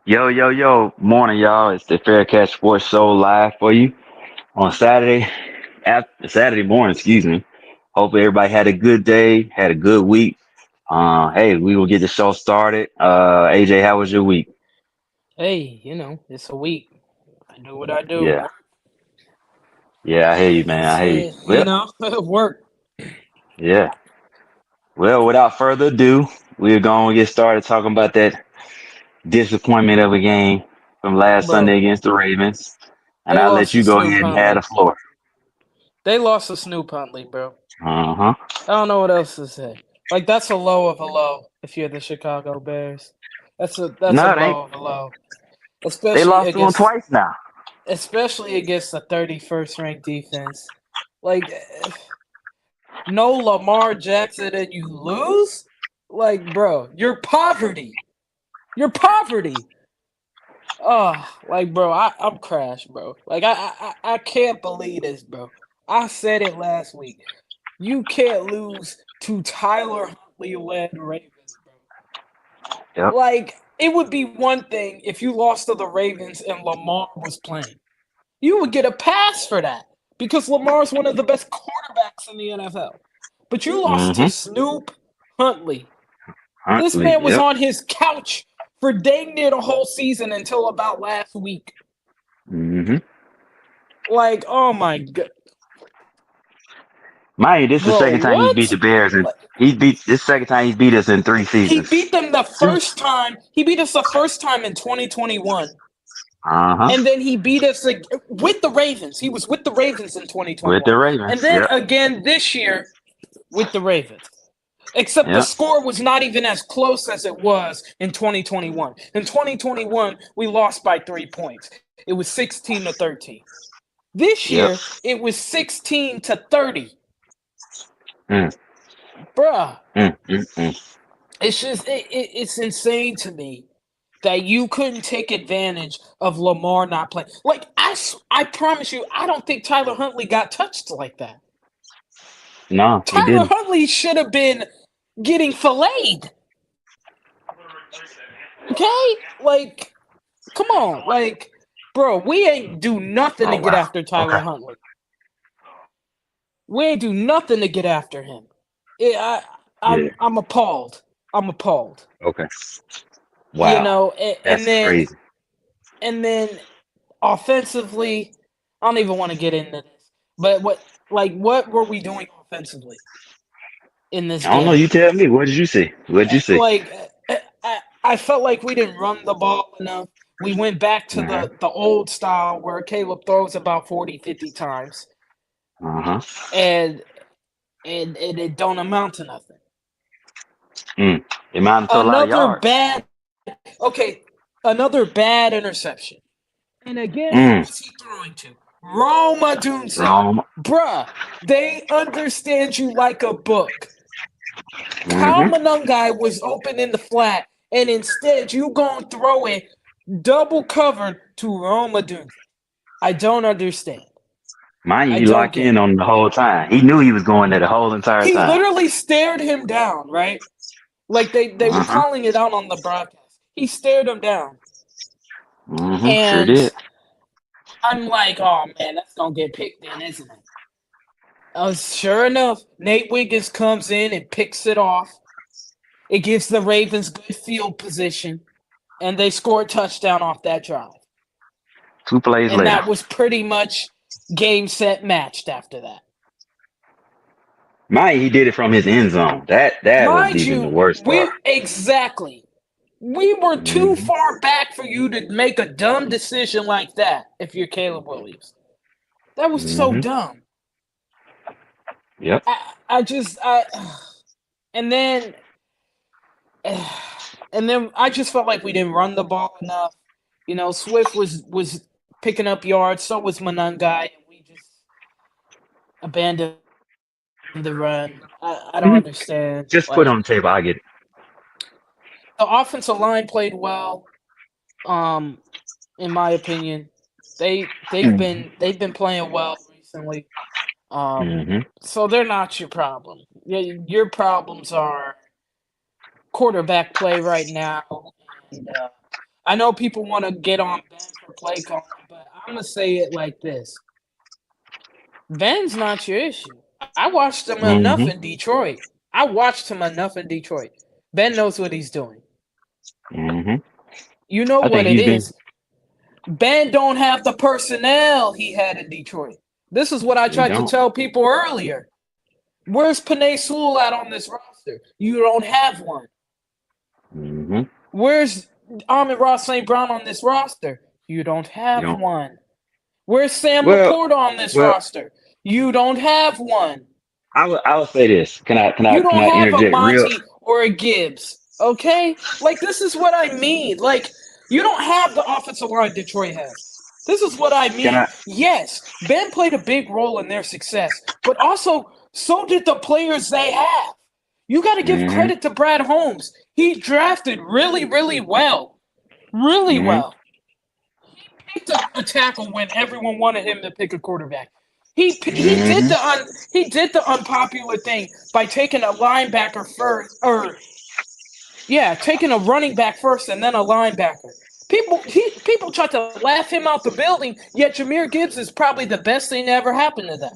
Yo, yo, yo, morning, y'all. It's the Fair Catch Sports Show live for you on Saturday morning, excuse me. Hope everybody had a good day, had a good week. Hey, we will get the show started. AJ, how was your week? Hey, it's a week. I do what I do. Yeah, yeah, I hear you, man. I It's hear you. it, Well, work. yeah. Well, without further ado, we're going to get started talking about that disappointment of a game from last Sunday Bro, against the Ravens. And they I'll let lost to you go Snoop ahead and have the Huntley. floor. They lost to Snoop Huntley, bro. Uh-huh. I don't know what else to say. Like that's a low of a low if you're the Chicago Bears. That's a No, they low of a low. they Especially lost to him against twice now. especially against the 31st ranked defense. Like no Lamar Jackson and you lose? Like, bro, you're poverty. You're poverty. Oh, like, bro, I'm crashed, bro. Like, I can't believe this, bro. I said it last week. You can't lose to Tyler Huntley led Ravens, bro. Yep. Like, it would be one thing if you lost to the Ravens and Lamar was playing. You would get a pass for that because Lamar's one of the best quarterbacks in the NFL. But you lost to Mm-hmm. Snoop Huntley. This Huntley. man was Yep. on his couch for dang near the whole season until about last week. Mm-hmm. Like, oh my god, Mind you, this is the bro, second time he's beat what? the Bears, and Like, this second time he's beat us in 3 seasons. he beat them the Two. first time. He beat us the first time in 2021, Uh-huh. and then he beat us with the Ravens. He was with the Ravens in With the 2021, and Ravens. then Yep. again this year with the Ravens. Except the Yep. score was not even as close as it was in 2021. In 2021, we lost by 3 points. It was 16-13. This Yep. year, it was 16-30. Mm, Bruh, mm. it's just it's insane to me that you couldn't take advantage of Lamar not playing. Like I promise you, I don't think Tyler Huntley got touched like that. No, he Tyler didn't. Huntley should have been getting filleted. Okay, like come on, like bro, we ain't do nothing to Oh get wow. after Tyler Okay. Huntley. We ain't do nothing to get after him. Yeah. I'm appalled. I'm appalled. Okay. You Wow. know, That's crazy. and then offensively, I don't even want to get into this. But what were we doing offensively in this I don't know. game? You tell me. What did you see? What did you see? Like I felt like we didn't run the ball enough. We went back to Uh-huh. the old style where Caleb throws about 40, 50 times Uh-huh. and and it don't amount to nothing. Mm. It amounted to a lot of Another yards. bad okay, another bad interception. And again, who Mm. was he throwing to? Roma Dunze. Wrong. Bruh, they understand you like a book. Kyle Mm-hmm. Monungai was open in the flat, and instead you gonna throw it double covered to Roma Dunze. I don't understand. Mind you, I he don't locked get in it. on him the whole time. He knew he was going there the whole entire He time. literally stared him down, right? Like they were Uh-huh. calling it out on the broadcast. He stared him down. Mm-hmm. Sure And did. I'm like, oh man, that's gonna get picked in, isn't it? Sure enough, Nate Wiggins comes in and picks it off. It gives the Ravens good field position, and they score a touchdown off that drive. 2 plays And later. that was pretty much game, set, matched after that. Mind you, he did it from his end zone. That was Mind even the you, worst part. we were too Mm-hmm. far back for you to make a dumb decision like that if you're Caleb Williams. That was so Mm-hmm. dumb. Yep. I just, and then, and And then I just felt like we didn't run the ball enough. You know, Swift was picking up yards, so was Monangai, and we just abandoned the run. I don't understand. Mhm. Like Just put it on the table. I get it. the offensive line played well. Um, in my opinion, they've been playing well recently. Mm-hmm. So they're not your problem. Your problems are quarterback play right now. And I know people want to get on Ben for play calling, but I'm gonna say it like this: Ben's not your issue. I watched him enough in Mm-hmm. Detroit. I watched him enough in Detroit. Ben knows what he's doing. Mm-hmm. You know I what think it he's been. is. Ben don't have the personnel he had in Detroit. This is what I He tried to don't. tell people earlier. Where's Panay Sewell at on this roster? You don't have one. Mm-hmm. Where's Amon Ross St. Brown on this roster? You don't You have don't. one. Where's Sam Well, Laporta on this well. roster? You don't have one. I would say this. Can I can I You can don't I have a interject real? Monty or a Gibbs. Okay? Like, this is what I mean. Like, you don't have the offensive line Detroit has. This is what I Can mean. I? Yes, Ben played a big role in their success, but also so did the players they have. You got to give Mm-hmm. credit to Brad Holmes. He drafted really, really well. Really Mm-hmm. well. Picked a tackle when everyone wanted him to pick a quarterback. He did Mm-hmm. the unpopular thing by taking a linebacker first, or yeah, taking a running back first and then a linebacker. People tried to laugh him out the building, yet Jameer Gibbs is probably the best thing that ever happened to them.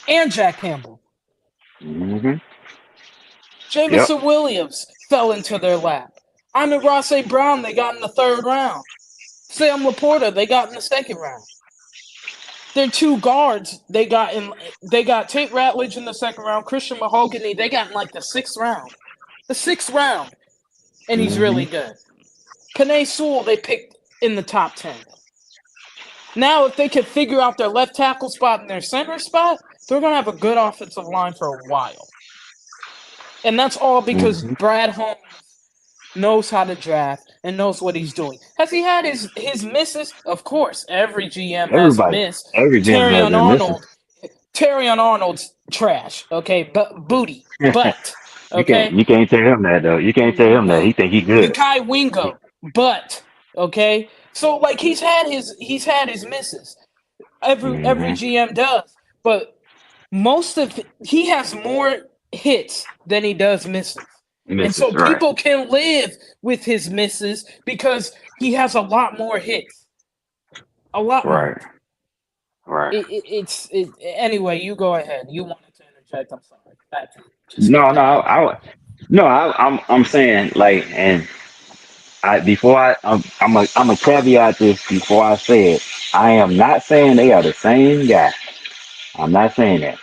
And Jack Campbell. Mm-hmm. Yep. Jamison Williams fell into their lap. Amon Ross St. Brown they got in the third round. Sam Laporta they got in the second round. Their two guards they got Tate Ratledge in the second round, Christian Mahogany they got in like the sixth round. The sixth round. And he's Mm-hmm. really good. Panay Sewell they picked in the top 10. Now, if they can figure out their left tackle spot and their center spot, they're going to have a good offensive line for a while. And that's all because Mm-hmm. Brad Holmes knows how to draft and knows what he's doing. Has he had his misses? Of course, every GM has a Everybody, miss. every gym Terry has on their misses. Arnold, Terry on Arnold's trash. Okay, but booty, but You can't okay, you can't tell him that though. You can't tell him that. He think he good. Yakai Wingo, but okay. So like he's had his misses. Every Mm-hmm. GM does, but he has more hits than he does misses. And so Misses, right. people can live with his misses because he has a lot more hits. A lot Right. more. Right. Anyway, you go ahead. You wanted to interject. I'm sorry. Just go No, no, ahead. no. I'm saying like, and I before I'm a caveat this before I say it. I am not saying they are the same guy. I'm not saying that.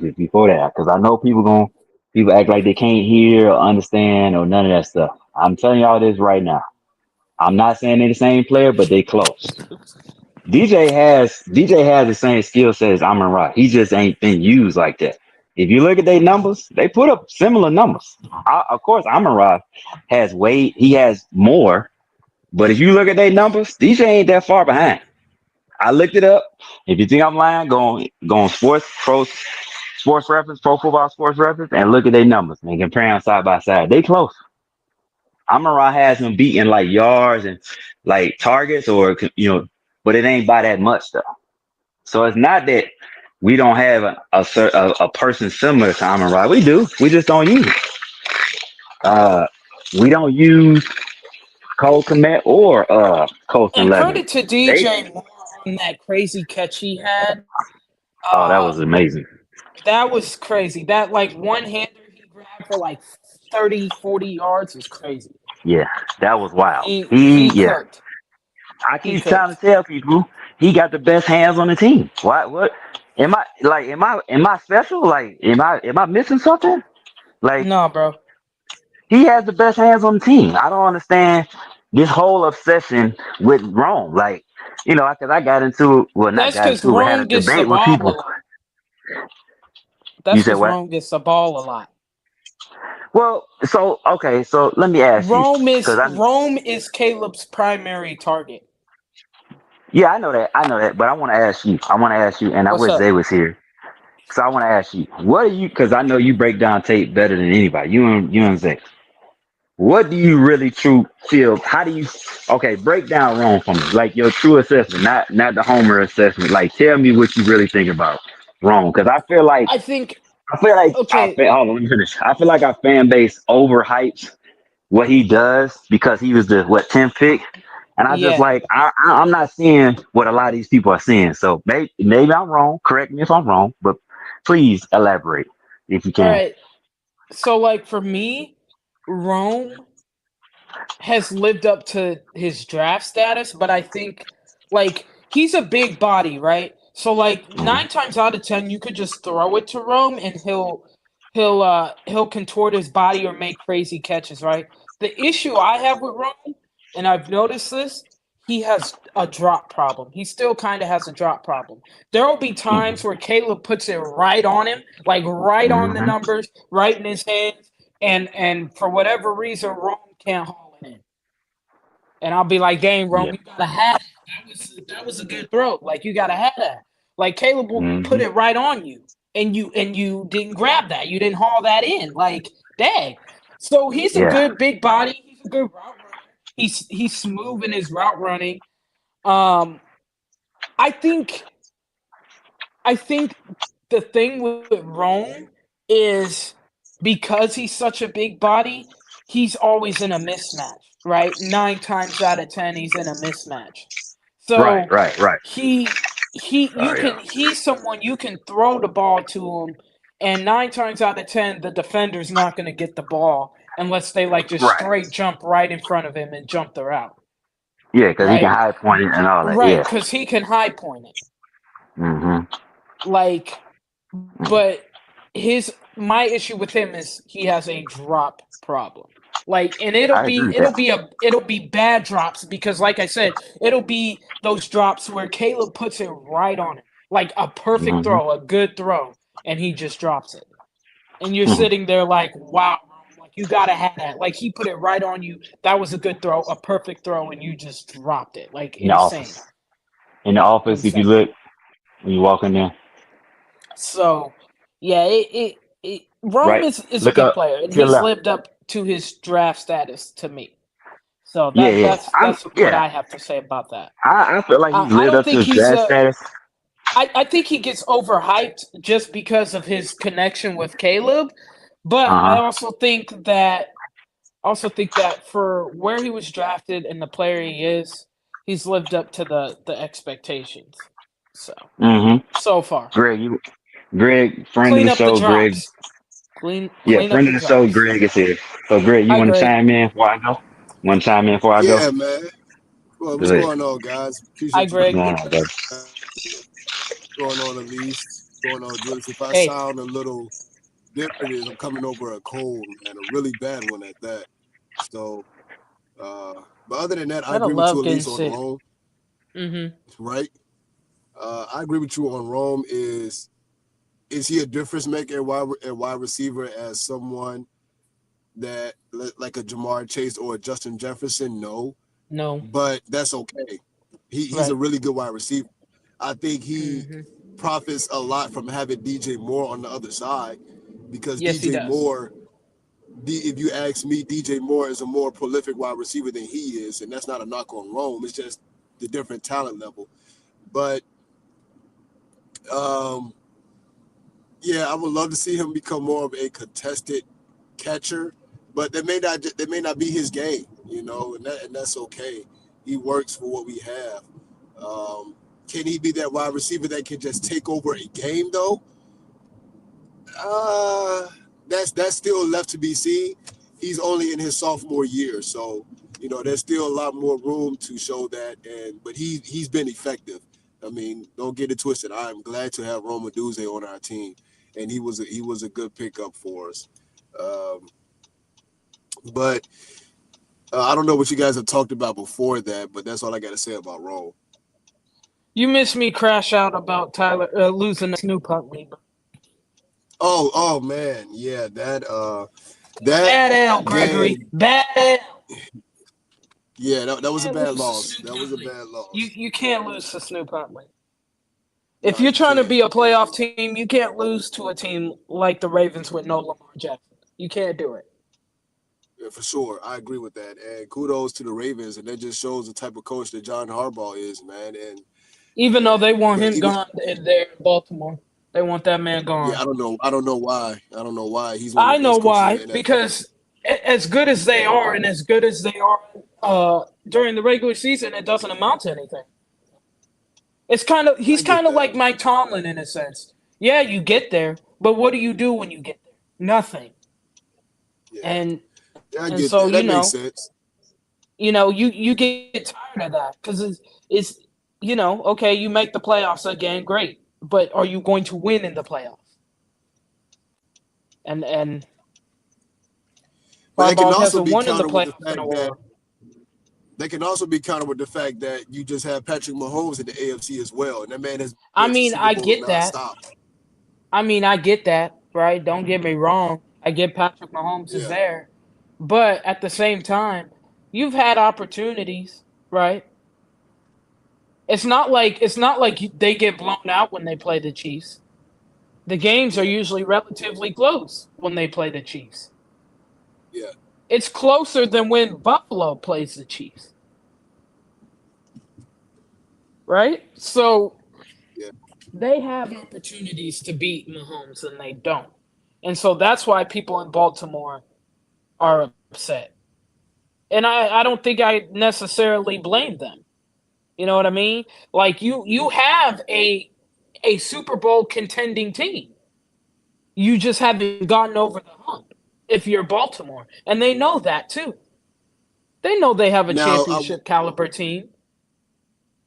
Just before that, because I know people act like they can't hear or understand or none of that stuff. I'm telling y'all this right now. I'm not saying they're the same player, but they close. DJ has the same skill set as Amon Ra. He just ain't been used like that. If you look at their numbers, they put up similar numbers. Of course, Amon Ra he has more, but if you look at their numbers, DJ ain't that far behind. I looked it up. If you think I'm lying, go on sports reference, pro football sports reference, and look at their numbers and compare them side by side. They close. Amon Ra has him beating like yards and like targets but it ain't by that much though. So it's not that we don't have a person similar to Amon Ra. We do. We just don't use it. We don't use Cole Komet or Colson And Leather. credit to They DJ Moore on that crazy catch he had. Oh, that Uh, was amazing. that was crazy. That like one hander he grabbed for like 30, 40 yards was crazy. Yeah, that was wild. He Yeah. cooked. I He keep trying to cooked. tell people he got the best hands on the team. What am I like? Am I special? Like am I missing something? Like No, bro. he has the best hands on the team. I don't understand this whole obsession with Rome. Like because I got into well not That's got because into it, had a Rome gets the debate with ball a people. lot. You That's said because what? Rome gets the ball a lot. Well, so okay, so let me ask you, because I Rome is Caleb's primary target. yeah, I know that, but I want to ask you, and I What's wish Zay up? was here. So I want to ask you, what are you? Because I know you break down tape better than anybody. You and Zay. What do you really true feel? How do you? Okay, break down wrong for me, like your true assessment, not the Homer assessment. Like, tell me what you really think about wrong, because I think I feel like okay, hold on, let me finish. I feel like our fan base overhypes what he does because he was the what 10th pick, and I just yeah. like I'm not seeing what a lot of these people are seeing. So maybe I'm wrong. Correct me if I'm wrong, but please elaborate if you All can. right. So like for me, Rome has lived up to his draft status, but I think like he's a big body, right? So like Mhm. 9 times out of 10, you could just throw it to Rome and he'll contort his body or make crazy catches, right? The issue I have with Rome, and I've noticed this, he has a drop problem. He still kind of has a drop problem. There will be Mhm. times where Caleb puts it right on him, like right on the Mhm. numbers, right in his hands, and for whatever reason, Rome can't haul it in. And I'll be like, dang, Yeah. Rome, you gotta have it. That was a good throw. Like you gotta have that. Like Caleb will put Mhm. it right on you. And you didn't grab that. You didn't haul that in. Like, dang. So he's a Yeah. good big body. He's a good route runner. He's smooth in his route running. Um, I think I think the thing with Rome is because he's such a big body, he's always in a mismatch, right? 9 times out of 10, he's in a mismatch. Right. So Right. Right. you Sorry, can y'all. he's someone you can throw the ball to him, and 9 times out of 10, the defender's not going to get the ball unless they like just Right. straight jump right in front of him and jump the route, Yeah, because he can right? high point it and all that. Right, Yeah. because he can high point it. Mhm. Like, Mhm. but his my issue with him is he has a drop problem. Like, and it'll I agree be with it'll that. be a it'll be bad drops because, like I said, it'll be those drops where Caleb puts it right on it, like a perfect Mhm. throw, a good throw, and he just drops it, and you're Mhm. sitting there like, wow, like you gotta have that. Like he put it right on you. That was a good throw, a perfect throw, and you just dropped it. Like In the insane, office. In the office, if you insane. look when you walk in there, So, yeah, Rome right? is a Look good up player, and to your he's left. lived up to his draft status to me. So Yeah, that yeah. that's I'm that's what yeah. I have to say about that. I feel like he's I lived don't up to think his he's draft a. status. I think he gets overhyped just because of his connection with Caleb, but Uh huh. I also think that for where he was drafted and the player he is, he's lived up to the expectations. So Mm-hmm. so far, Greg, friend of clean the up the show, Greg. drops. Clean Yeah, clean up friend the of the show, drops. Greg is here. So, Greg, you Hi, want to Greg. chime in before I go? Want to chime in before I go? Yeah, man. Well, Go what's ahead. going on, guys? Hi, Appreciate you What's Greg. going on, brother? going on, Elise. Going on, Julius. If I Hey, sound a little different, is I'm coming over a cold and a really bad one at that. So, but other than that, I gotta agree with you, love getting Elise, on sick. Rome. Mm-hmm. Right? I agree with you on Rome. Is he a difference maker at wide receiver as someone that like a Jamar Chase or a Justin Jefferson? No, No. but that's okay. He's a Right. really good wide receiver. I think he Mm-hmm. profits a lot from having DJ Moore on the other side because Yes, he DJ does. Moore, if you ask me, DJ Moore is a more prolific wide receiver than he is, and that's not a knock on Rome. It's just the different talent level. But um, yeah, I would love to see him become more of a contested catcher, but that may not be his game, and that's okay. He works for what we have. Um, can he be that wide receiver that can just take over a game though? Uh, that's still left to be seen. He's only in his sophomore year, so there's still a lot more room to show that. But he's been effective. I mean, don't get it twisted. I'm glad to have Roma Duze on our team, and he was a good pickup for us. Um, but I don't know what you guys have talked about before that, but that's all I got to say about Rome. You missed me crash out about Tyler losing the Snoop Hunt league. Oh man, yeah, That Bad L, Gregory. game, Bad L. yeah, that was a Can't bad lose to loss. Snoop That was a Huntley. bad You loss. you can't lose to Snoop Huntley. If Nah, you're you trying to can't. be a And playoff team, you can't lose to a team like the Ravens with no Lamar Jackson. You can't do it. yeah, for sure, I agree with that. And kudos to the Ravens, and that just shows the type of coach that John Harbaugh is, man. Even though they want But him even gone there in Baltimore. They want that man yeah, gone. I don't know. I don't know why. I don't know why. He's one of I the know best coaches in why. the NFL. Because as good as they are and as good as they are during the regular season, it doesn't amount to anything. It's kind of I he's get kind of that. like Mike Tomlin in a sense. Yeah, you get there, but what do you do when you get there? Nothing. Yeah, And yeah, I and get so that. That makes sense. you get tired of that because it's okay, you make the playoffs again, great, but are you going to win in the playoffs? And But that can Harbaugh also hasn't be won in the countered with the playoffs in a fact that while. you just have Patrick Mahomes in the AFC as well, and that man has been I to mean, Super I Bowls get that. nonstop. I get that, right? Don't get me wrong. I get Patrick Mahomes is Yeah, there. But at the same time, you've had opportunities, right? They get blown out when they play the Chiefs. The games are yeah, usually relatively close when they play the Chiefs. yeah, It's closer than when Buffalo plays the Chiefs, right? So yeah. they have opportunities to beat Mahomes and they don't. And so that's why people in Baltimore are upset. And I don't think I necessarily blame them. You know what I mean? Like you have a Super Bowl contending team. You just haven't gotten over the hump if you're Baltimore. And they know that too. They know they have a Now, championship caliber team.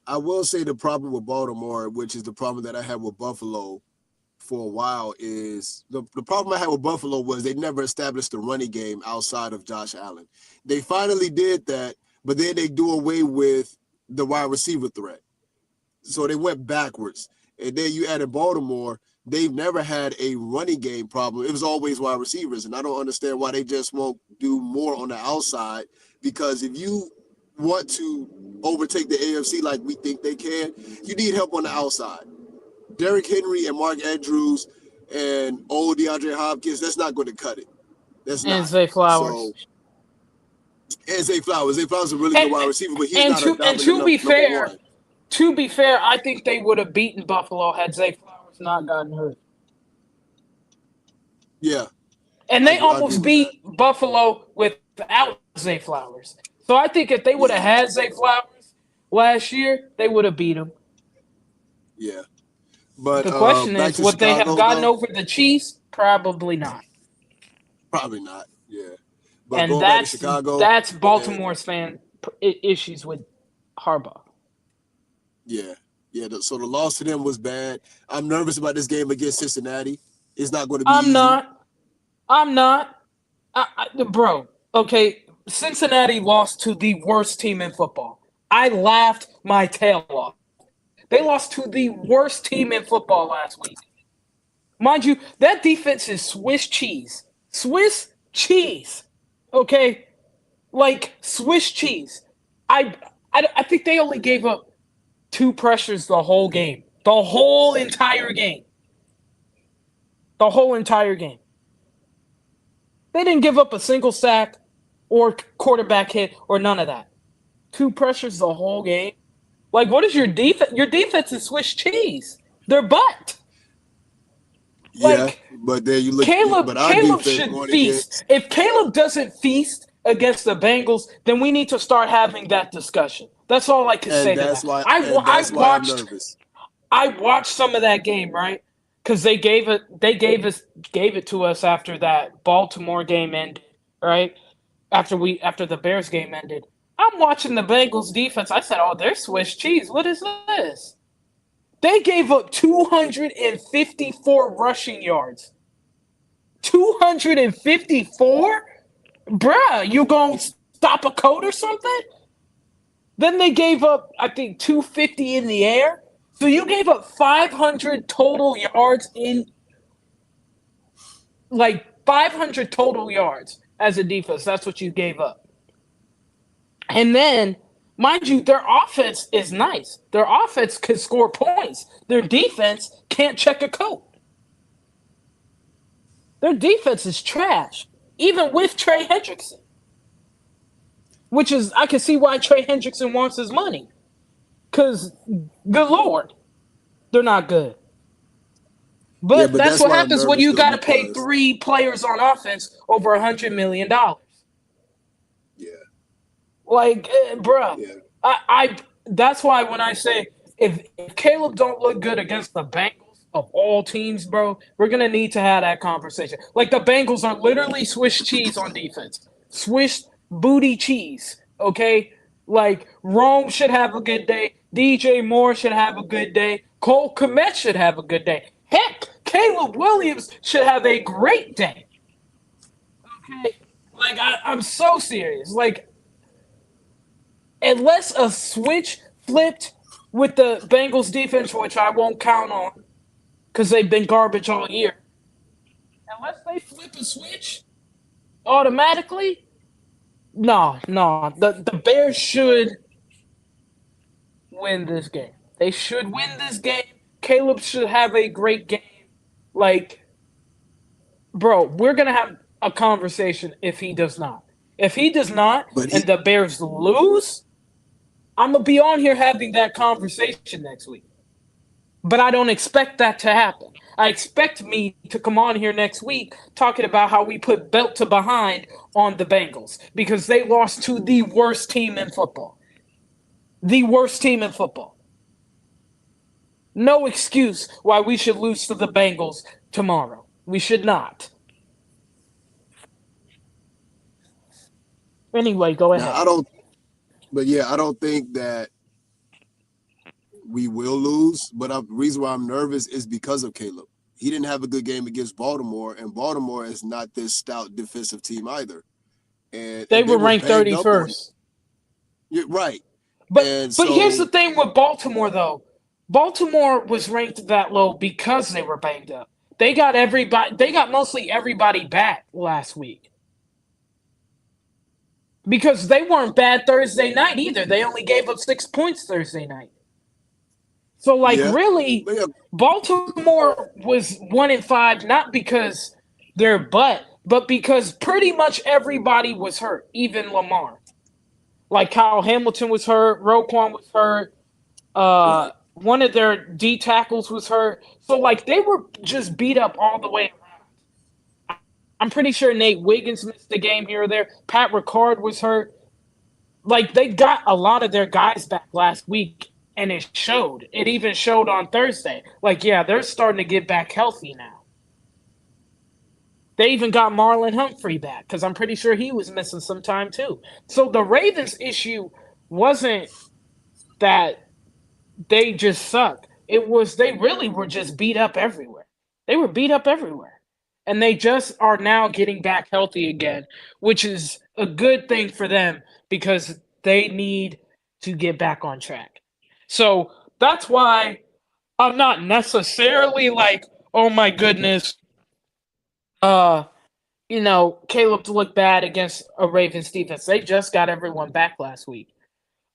I will say the problem with Baltimore, which is the problem that I had with Buffalo for a while, is the problem I had with Buffalo was they never established a running game outside of Josh Allen. They finally did that, but then they do away with the wide receiver threat. So they went backwards. And then you added Baltimore, they've never had a running game problem. It was always wide receivers. And I don't understand why they just won't do more on the outside. Because if you want to overtake the AFC like we think they can, you need help on the outside. Derrick Henry and Mark Andrews and old DeAndre Hopkins, that's not going to cut it. That's And not. Zay Flowers. So, and Zay Flowers. Zay Flowers is a really good And wide receiver, but he's and not a to and dominant to be number fair, one. I think they would have beaten Buffalo had Zay Flowers not gotten hurt. Yeah, And they I agree almost with that. beat Buffalo without Zay Flowers. So I think if they would have Yeah, had Zay Flowers last year, they would have beat him. yeah. But The question back is, to would they have Chicago gotten though, over the Chiefs? Probably not. probably not. Yeah, but And going back to Chicago, that's and Baltimore's issues with Harbaugh. yeah, yeah. So the loss to them was bad. I'm nervous about this game against Cincinnati. It's not going to be I'm easy. not. I'm not. Bro, okay, Cincinnati lost to the worst team in football. I laughed my tail off. They lost to the worst team in football last week. Mind you, that defense is Swiss cheese. Swiss cheese. Okay? Like Swiss cheese. I, I think they only gave up two pressures the whole game. The whole entire game. The whole entire game. They didn't give up a single sack or quarterback hit or none of that. Two pressures the whole game. Like, what is your defense? Your defense is Swiss cheese. They're butt. Yeah, Like, but then you look, but our Caleb defense should going feast. against, If Caleb doesn't feast against the Bengals, then we need to start having that discussion. That's all I could say to that. and that's why I'm nervous. I watched some of that game, right? Because gave it to us after that Baltimore game ended, right? After the Bears game ended. I'm watching the Bengals defense. I said, "Oh, they're Swiss cheese. What is this?" They gave up 254 rushing yards. 254? Bruh, you gonna stop a code or something? Then they gave up, I think, 250 in the air. So you gave up 500 total yards in, like, 500 total yards. as a defense. That's what you gave up. And then, mind you, their offense is nice. Their offense could score points. Their defense can't check a code. Their defense is trash, even with Trey Hendrickson. Which is, I can see why Trey Hendrickson wants his money. Because, good Lord, they're not good. Yeah, But but that's that's what why I'm happens when nervous you though got to pay because three players on offense over $100 million. yeah, Like, bruh, yeah. I that's why when I say if Caleb don't look good against the Bengals of all teams, bro, we're gonna need to have that conversation. Like the Bengals are literally Swiss cheese on defense, Swiss booty cheese. Okay, like Rome should have a good day. DJ Moore should have a good day. Cole Kmet should have a good day. Heck, Caleb Williams should have a great day. Okay, like I'm so serious. Like unless a switch flipped with the Bengals defense, which I won't count on because they've been garbage all year. Unless they flip a switch automatically, no. The Bears should win this game. They should win this game. Caleb should have a great game. Like, bro, we're gonna have a conversation if he does not. If he does not, But he and the Bears lose, I'm gonna be on here having that conversation next week. But I don't expect that to happen. I expect me to come on here next week talking about how we put belt to behind on the Bengals because they lost to the worst team in football. The worst team in football. No excuse why we should lose to the Bengals tomorrow. We should not. Anyway, go now ahead. I don't but yeah, I don't think that we will lose. But the reason why I'm nervous is because of Caleb. He didn't have a good game against Baltimore, and Baltimore is not this stout defensive team either. They And they were were ranked banged up on it. 31st. You're right. But And but here's the so thing with Baltimore though. Baltimore was ranked that low because they were banged up. They got mostly everybody back last week. Because they weren't bad Thursday night either. They only gave up 6 points Thursday night. So like yeah, really, but yeah, Baltimore was 1-5 not because they're but because pretty much everybody was hurt, even Lamar. Like Kyle Hamilton was hurt, Roquan was hurt, one of their D tackles was hurt. So like they were just beat up all the way around. I'm pretty sure Nate Wiggins missed the game here or there. Pat Ricard was hurt. Like they got a lot of their guys back last week and it showed. It even showed on Thursday. Like, yeah, they're starting to get back healthy now. They even got Marlon Humphrey back because I'm pretty sure he was missing some time too. So the Ravens' issue wasn't that they just suck. It was they really were just beat up everywhere. They were beat up everywhere. And they just are now getting back healthy again, which is a good thing for them because they need to get back on track. So that's why I'm not necessarily like, oh my goodness, uh, Caleb to look bad against a Ravens defense. They just got everyone back last week.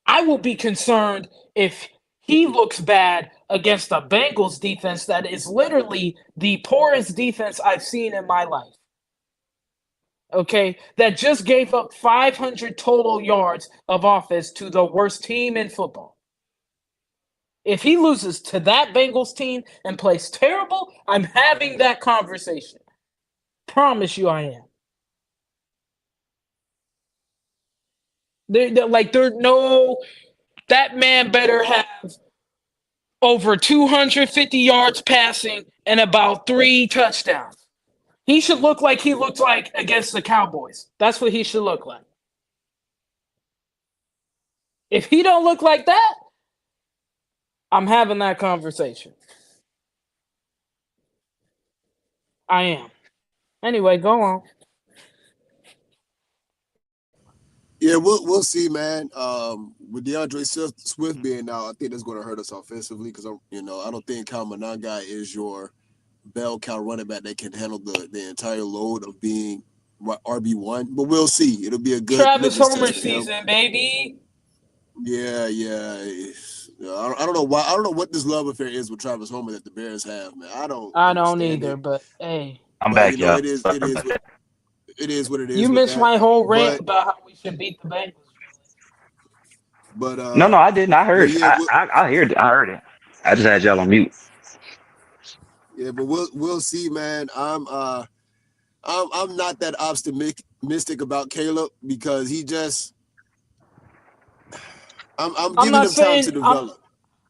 I will be concerned if he looks bad against the Bengals defense that is literally the poorest defense I've seen in my life. Okay, that just gave up 500 total yards of offense to the worst team in football. If he loses to that Bengals team and plays terrible, I'm having that conversation. Promise you I am. There's no, that man better have over 250 yards passing and about 3 touchdowns. He should look like he looked like against the Cowboys. That's what he should look like. If he don't look like that, I'm having that conversation. I am. Anyway, go on. yeah, we'll see, man. With DeAndre Swift being out, I think that's going to hurt us offensively because I don't think Kyle Monangai is your bell cow running back that can handle the entire load of being RB1, but we'll see. It'll be a good Travis litmus Homer test for him. season, baby. Yeah, yeah. I don't know why. I don't know what this love affair is with Travis Homer that the Bears have, man. I don't I don't understand either, it. but hey, I'm But back, y'all. it Sorry is about what that. it is what it you is with missed that. my whole rant But about how we should beat the Bengals. but No, I didn't. I but heard. yeah, I heard. I heard it. I just had y'all on mute. yeah, but we'll see, man. I'm not that optimistic about Caleb because he just I'm I'm giving not him time saying to develop.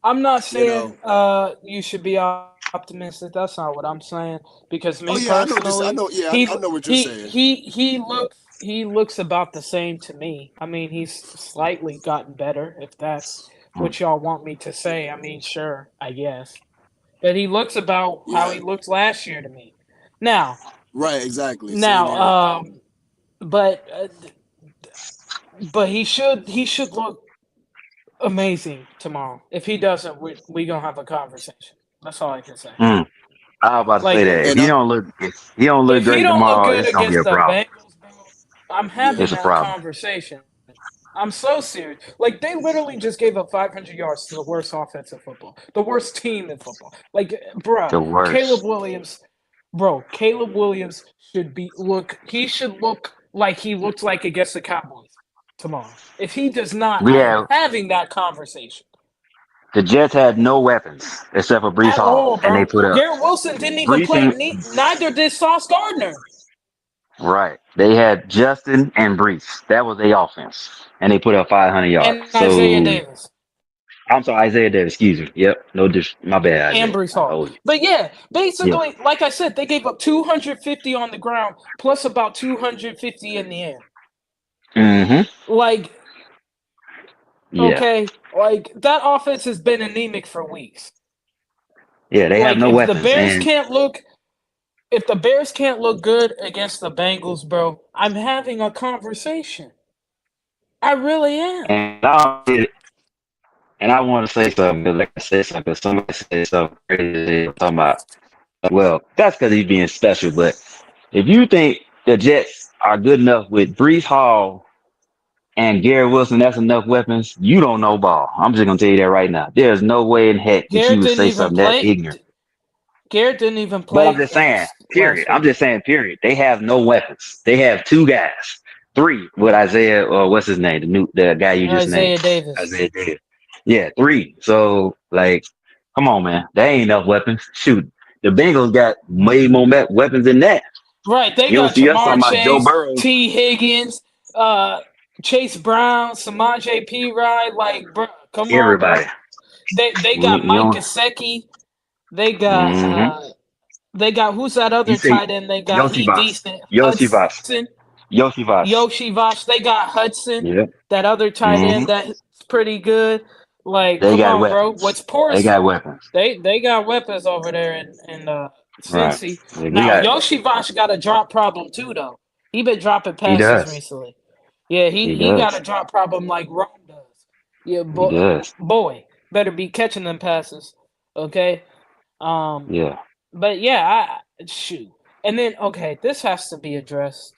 I'm not You know. saying you should be optimistic. That's not what I'm saying. Because me Oh yeah, I know personally, this. I know. Yeah, I know what you're saying. he looks about the same to me. I mean, he's slightly gotten better, if that's Mm. what y'all want me to say. I mean, sure, I guess. But he looks about how Yeah. he looked last year to me. Now, Right. Exactly. Same now, here. but he should look amazing tomorrow. If he doesn't, we gonna have a conversation. That's all I can say. Mm. I was about to say Like that And if he don't look if he great don't look tomorrow, good it's gonna be a against the problem. Bengals, bro, I'm yeah, having It's a that problem. conversation. I'm so serious. Like they literally just gave up 500 yards to the worst offense in football, the worst team in football. Like, bruh, The worst. Caleb Williams, bro, Caleb Williams should be look. He should look like he looked like against the Cowboys tomorrow. If he does not, We I am have having that conversation the Jets had no weapons except for Brees at Hall, all, and they bro. put up Garrett Wilson didn't even Brees play. and Neither did Sauce Gardner right. They had Justin and Brees. That was their offense, and they put up 500 yards. and Isaiah So Davis. I'm sorry, Isaiah Davis. Excuse me. Yep. No, my bad, And Isaiah. Brees I Hall. told you. But yeah, Yeah. basically, like I said, they gave up 250 on the ground plus about 250 in the air. Mm-hmm. Like, Yeah. okay, like that offense has been anemic for weeks. Yeah. They have Like no weapons, and if the Bears can't look good against the Bengals, bro, I'm having a conversation. I really am. and I want to say something. 'Cause like I said something. Somebody said something crazy. Talking about well, that's because he's being special. But if you think the Jets are good enough with Brees Hall and Garrett Wilson, that's enough weapons. You don't know ball. I'm just gonna tell you that right now. There's no way in heck that you Garrett would didn't say even something that play. ignorant. Garrett didn't even But I'm play just saying, period. last I'm week. just saying, period. They have no weapons. They have two guys, three with Isaiah or what's his name, the guy you just named, Isaiah Davis. Isaiah Davis. Yeah, three. So like, come on, man, that ain't enough weapons. Shoot, the Bengals got way more weapons than that. Right, they You don't got see us talking Jamar about Joe Chase, Burrow. T. Higgins, uh, Chase Brown, Samaje P. Ride. Like, bro, come on, Everybody. bro. They got You Mike know. Gesicki. They got Mm-hmm. who's that You other say tight end? They got he Yosivas, decent Yosivas, Hudson, Yosivas. Yoshi Vosh. They got Hudson, Yep. that other tight Mm-hmm. end that's pretty good. Like, They come got on, bro. weapons. What's poor They is got weapons. they got weapons over there in Right. Cincy. Yeah, we Now got. Yoshi Vosh got a drop problem too, though. He been dropping He passes does. recently. Yeah, He he got a does. drop problem like Rome does. Yeah, He does. boy, better be catching them passes. Okay. Um, Yeah. but yeah, I shoot. And then okay, this has to be addressed.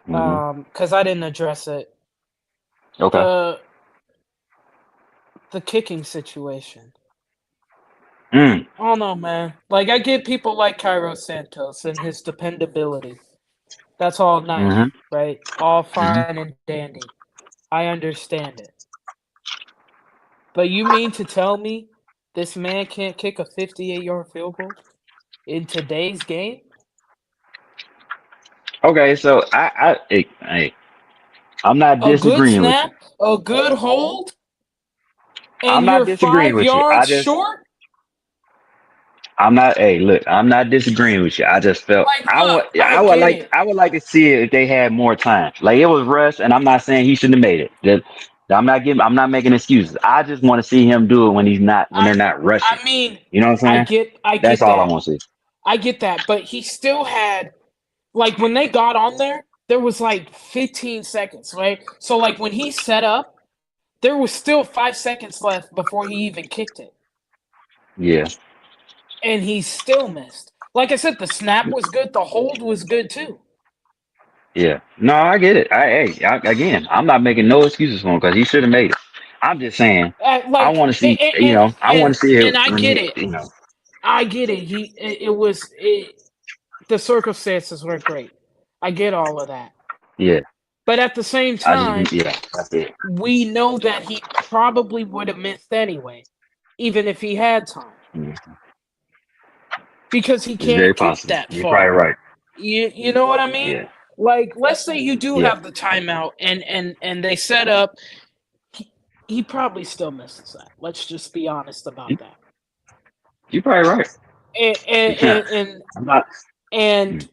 Hmm. Because I didn't address it. Okay. The the kicking situation. Mm. I don't know, man. Like I get people like Cairo Santos and his dependability. That's all nice, Hmm. right? All Hmm. fine and dandy. I understand it. But you mean to tell me this man can't kick a 58-yard field goal in today's game? Okay. So hey, I'm not A good disagreeing with you. snap, a good hold, I'm and not you're disagreeing five with you. yards short? I'm not. Hey, look, I'm not disagreeing with you. I just felt Like, look, I get it. I would like to see it if they had more time. Like it was rushed, and I'm not saying he shouldn't have made it. I'm not making excuses. I just want to see him do it when they're I not rushing. I mean, You know what I'm saying? I That's get all I that. want to see. I get that, but he still had like when they got on there was like 15 seconds, right? So like when he set up, there was still 5 seconds left before he even kicked it, Yeah. and he still missed. Like I said, the snap was good, the hold was good too. Yeah. No, I get it. Again, I'm not making no excuses for him because he should have made it. I'm just saying, I Like want to see, I want to see it and I when get it. he, I get it. The circumstances were great. I get all of that. yeah. But at the same I just, time, yeah, that's it. we know that he probably would have missed anyway, even if he had time, Mm. because he It's very can't kick possible. that You're probably far. right. You know what I mean? Yeah. Like, let's say you do Yeah. have the timeout and they set up, he, he probably still misses that. Let's just be honest about You, that. you're probably right. And Yeah. and and, I'm not. and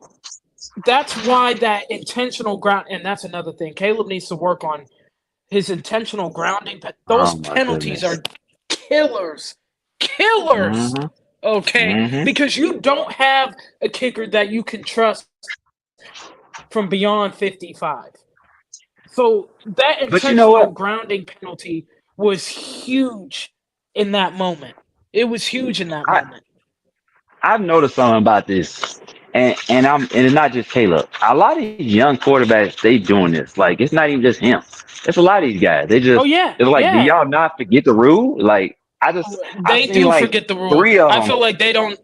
that's why that intentional ground, and that's another thing. Caleb needs to work on his intentional grounding. But those Oh my penalties goodness. are killers, killers. Mm-hmm. Okay, Mm-hmm. because you don't have a kicker that you can trust from beyond 55. So that But you know intentional what? grounding penalty was huge in that moment. It was huge in that I moment. I've noticed something about this, and it's not just Caleb. A lot of these young quarterbacks they doing this. Like it's not even just him. It's a lot of these guys. They Oh just yeah, it's like, do yeah. y'all not forget the rule? Like I They seen do like forget the rule. three of I them. feel like they don't.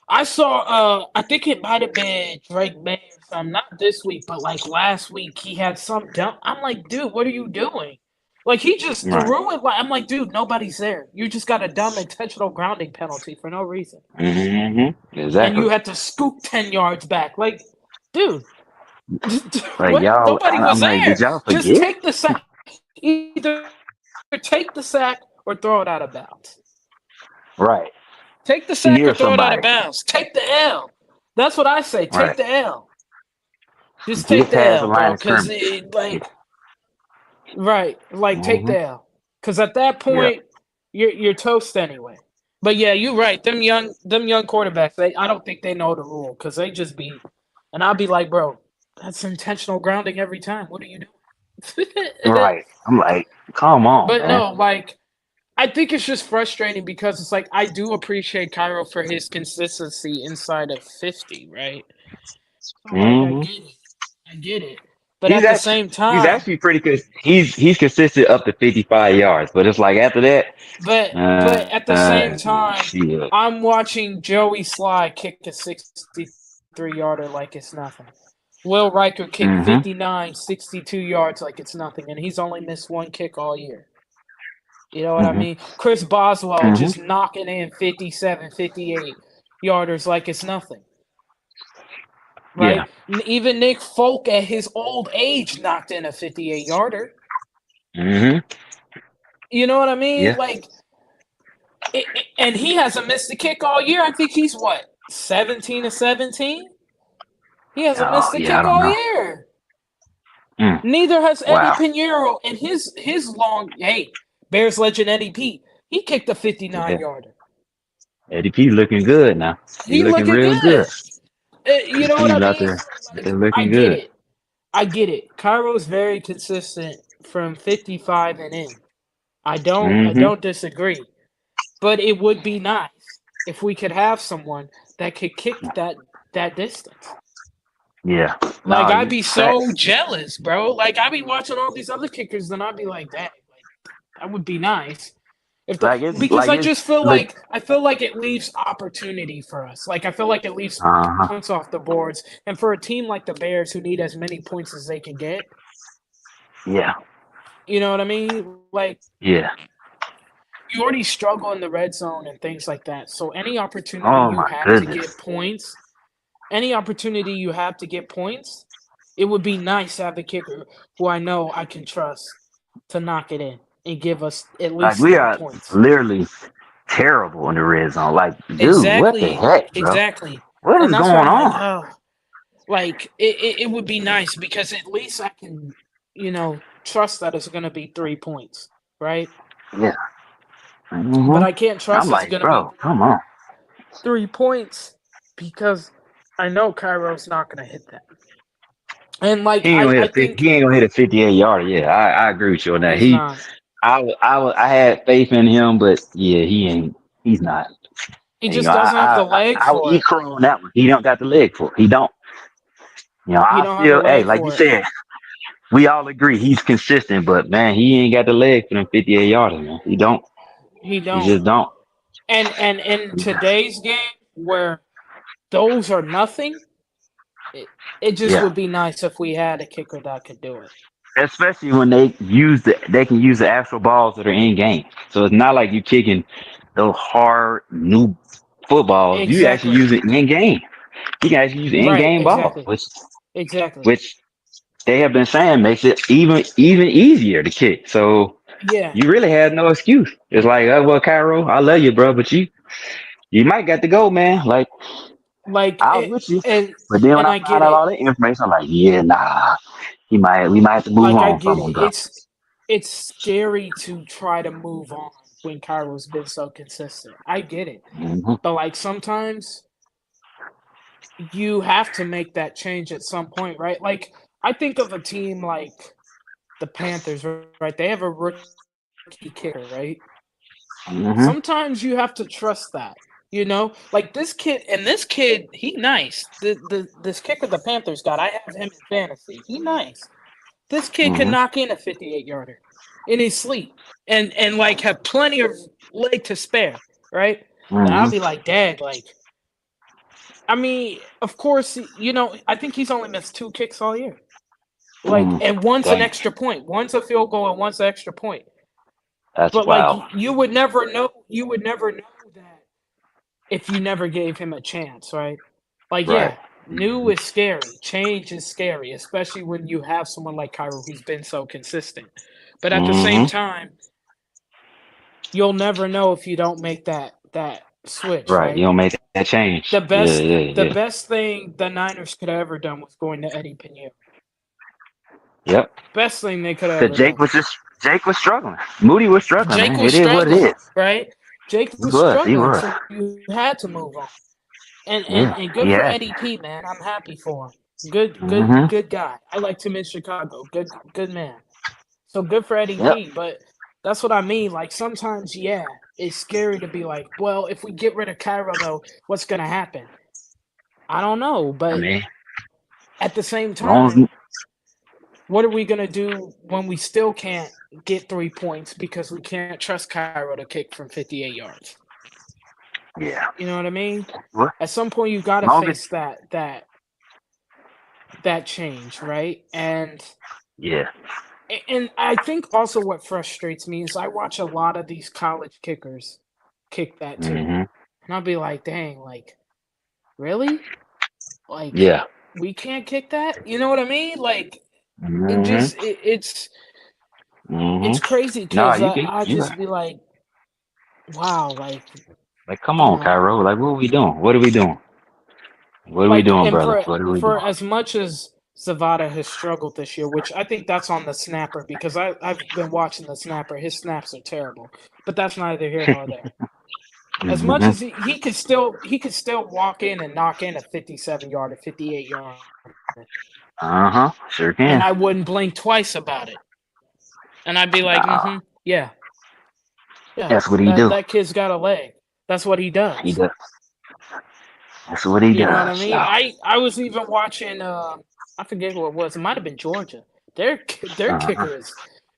I saw. I think it might have been Drake May or something. Not this week, but like last week, he had some dump. I'm like, dude, what are you doing? Like he just Right. threw it. Like I'm like, dude, nobody's there. You just got a dumb intentional grounding penalty for no reason, Mm-hmm. and Exactly. you had to scoop 10 yards back. Like, dude, Like what? y'all, Nobody was I'm like, did there. y'all Just forget? take the sack. Either take the sack or throw it out of bounds. Right. Take the sack or Fear throw it out of somebody. bounds. Take the L. That's what I say. Take Right. the L. Just take Get the past L, the line bro. of Cause scrimmage. it, Yeah. like, right, like take Mm-hmm. the L. Cause at that Yeah. point, you're toast anyway. But yeah, you're right. Them young quarterbacks. I don't think they know the rule. Cause they just be, and I'll be like, bro, that's intentional grounding every time. What are you doing? Right. I'm like, come on, But man. no, like I think it's just frustrating because it's like I do appreciate Cairo for his consistency inside of 50, right? So like I Hmm. get it. I get it. But at the same He's time, actually pretty good. He's consistent up to 55 yards, but it's like after that, but at the same time, shit. I'm watching Joey Sly kick a 63-yarder like it's nothing. Will Riker kick Hmm. 59, 62 yards like it's nothing, and he's only missed one kick all year. You know what I Hmm. mean? Chris Boswell Hmm. just knocking in 57, 58 yarders like it's nothing, Yeah. right? Even Nick Folk at his old age knocked in a 58-yarder. Hmm. You know what I mean? Yeah. Like, and he hasn't missed a kick all year. I think he's what, 17 to 17? He hasn't Oh, missed a yeah. I kick don't all know. year. Mm. Neither has Eddie Wow. Pinheiro and his long. Hey, Bears legend Eddie P. He kicked a Yeah. 59-yarder. Eddie P looking good now. He He looking looking real good. good. You His know what I team's out mean? there. So They're like, I looking get good. it. I get it. Cairo's very consistent from 55 and in. I Hmm. don't disagree. But it would be nice if we could have someone that could kick that distance. Yeah. Like No, I'd you be so facts. jealous, bro. Like I'd be watching all these other kickers, and I'd be like, "Dang, like that would be nice." If the because I just feel Look. like it leaves opportunity for us. Like I feel like it leaves Uh-huh. points off the boards, and for a team like the Bears who need as many points as they can get, Yeah. you know what I mean? Like Yeah. you already struggle in the red zone and things like that. So any opportunity Oh you my have to goodness. get points, any opportunity you have to get points, it would be nice to have a kicker who I know I can trust to knock it in and give us at Like least we 3 are points. literally terrible in the red zone. Like, dude, what the Exactly. heck, bro? Exactly. What And is that's why going I'm like, on? oh, like it would be nice because at least I can, trust that it's going to be 3 points, right? Yeah. But Hmm. I can't I'm trust it's like, going to be bro, come on. 3 points because I know Cairo's not going to hit that. And like He ain't gonna hit I a 50, think he ain't gonna hit a 58 yarder. Yeah, I agree with you on that. he's not. I had faith in him, but yeah, he ain't. He's not. He And, just doesn't have the leg I would for it. equal on that one. He don't got the leg for it. He don't. You know, He I don't have the still, hey, leg like you for it. said, we all agree he's consistent, but man, he ain't got the leg for them 58 yarders, man. He don't. He He don't. just don't. And in today's game where those are nothing, it just Yeah. would be nice if we had a kicker that could do it. Especially when they can use the actual balls that are in game. So it's not like you kicking those hard new footballs. You actually Exactly. use it in game. You can actually use in Right, game ball, exactly. Exactly. which they have been saying makes it even easier to kick. So Yeah. you really have no excuse. It's like, well, Cairo, I love you, bro, but you might got to go, man. Like Like I was it, with you, and but then when and I I found get out it. all the information, I'm like, yeah, nah, we might have to move Like I on get from him, it. bro. It's scary to try to move on when Cairo's been so consistent. I get it. Hmm. But like sometimes you have to make that change at some point, right? Like I think of a team like the Panthers, right? They have a rookie kicker, right? Sometimes Hmm. you have to trust that. Like this kid, he nice. This kicker the Panthers got, I have him in fantasy. He nice. This kid can Hmm. knock in a 58 yarder in his sleep and like have plenty of leg to spare, right? Then I'll Hmm. be like, Dad, like, I mean, of course, I think he's only missed two kicks all year. Like, Hmm. and one's an Dang, extra point, one's a field goal, and one's an extra point. that's But like, wild. you would never know. You would never know that if you never gave him a chance, right? Like, Right. yeah, new is scary. Change is scary, especially when you have someone like Cairo who's been so consistent. But at the same Hmm. time, you'll never know if you don't make that switch, Right. You right? don't make that change. The Yeah, best yeah, the yeah. best thing the Niners could have ever done was going to Eddie Pinheiro. Yep. Best thing they could have Cause ever done. Jake was struggling. Moody was struggling, Jake man. was It is what it struggling, is. right? Jake He was was. He struggling, was. so you had to move on. And Yeah. and good He for had Eddie to. P, man. I'm happy for him. Good, good, Hmm. good guy. I liked him in Chicago. Good man. So good for Eddie Yep. P. But that's what I mean. Like sometimes, yeah, it's scary to be like, well, if we get rid of Cairo, though, what's gonna happen? I don't know. I But mean, at the same as long as time, what are we gonna do when we still can't get 3 points because we can't trust Cairo to kick from 58 yards? yeah. You know what I mean? What? At some point, you got As to long as face that change, right? yeah. And I think also what frustrates me is I watch a lot of these college kickers kick that too, Hmm. and I'll be like, dang, like really, like Yeah. we can't kick that. You know what I mean? Like it Hmm. just Hmm. it's crazy Nah, because I you just be like, wow, like, come you on, know, Cairo. Like, what are we doing? What are we doing? What are we like doing, and brother? for What are we for doing? as much as Zavada has struggled this year, which I think that's on the snapper because I've been watching the snapper. His snaps are terrible, but that's neither here nor there. As much Hmm. as he could still walk in and knock in a 57 yarder, 58 yarder, Uh huh. Sure and I can. wouldn't blink twice about it, and I'd be like, Nah, yeah, yeah, that's what he that do. that kid's got a leg. That's what he He does. does. That's what he You know what I does. mean? Oh. I was even watching. I forget who it was. It might have been Georgia. Their Uh-huh. kicker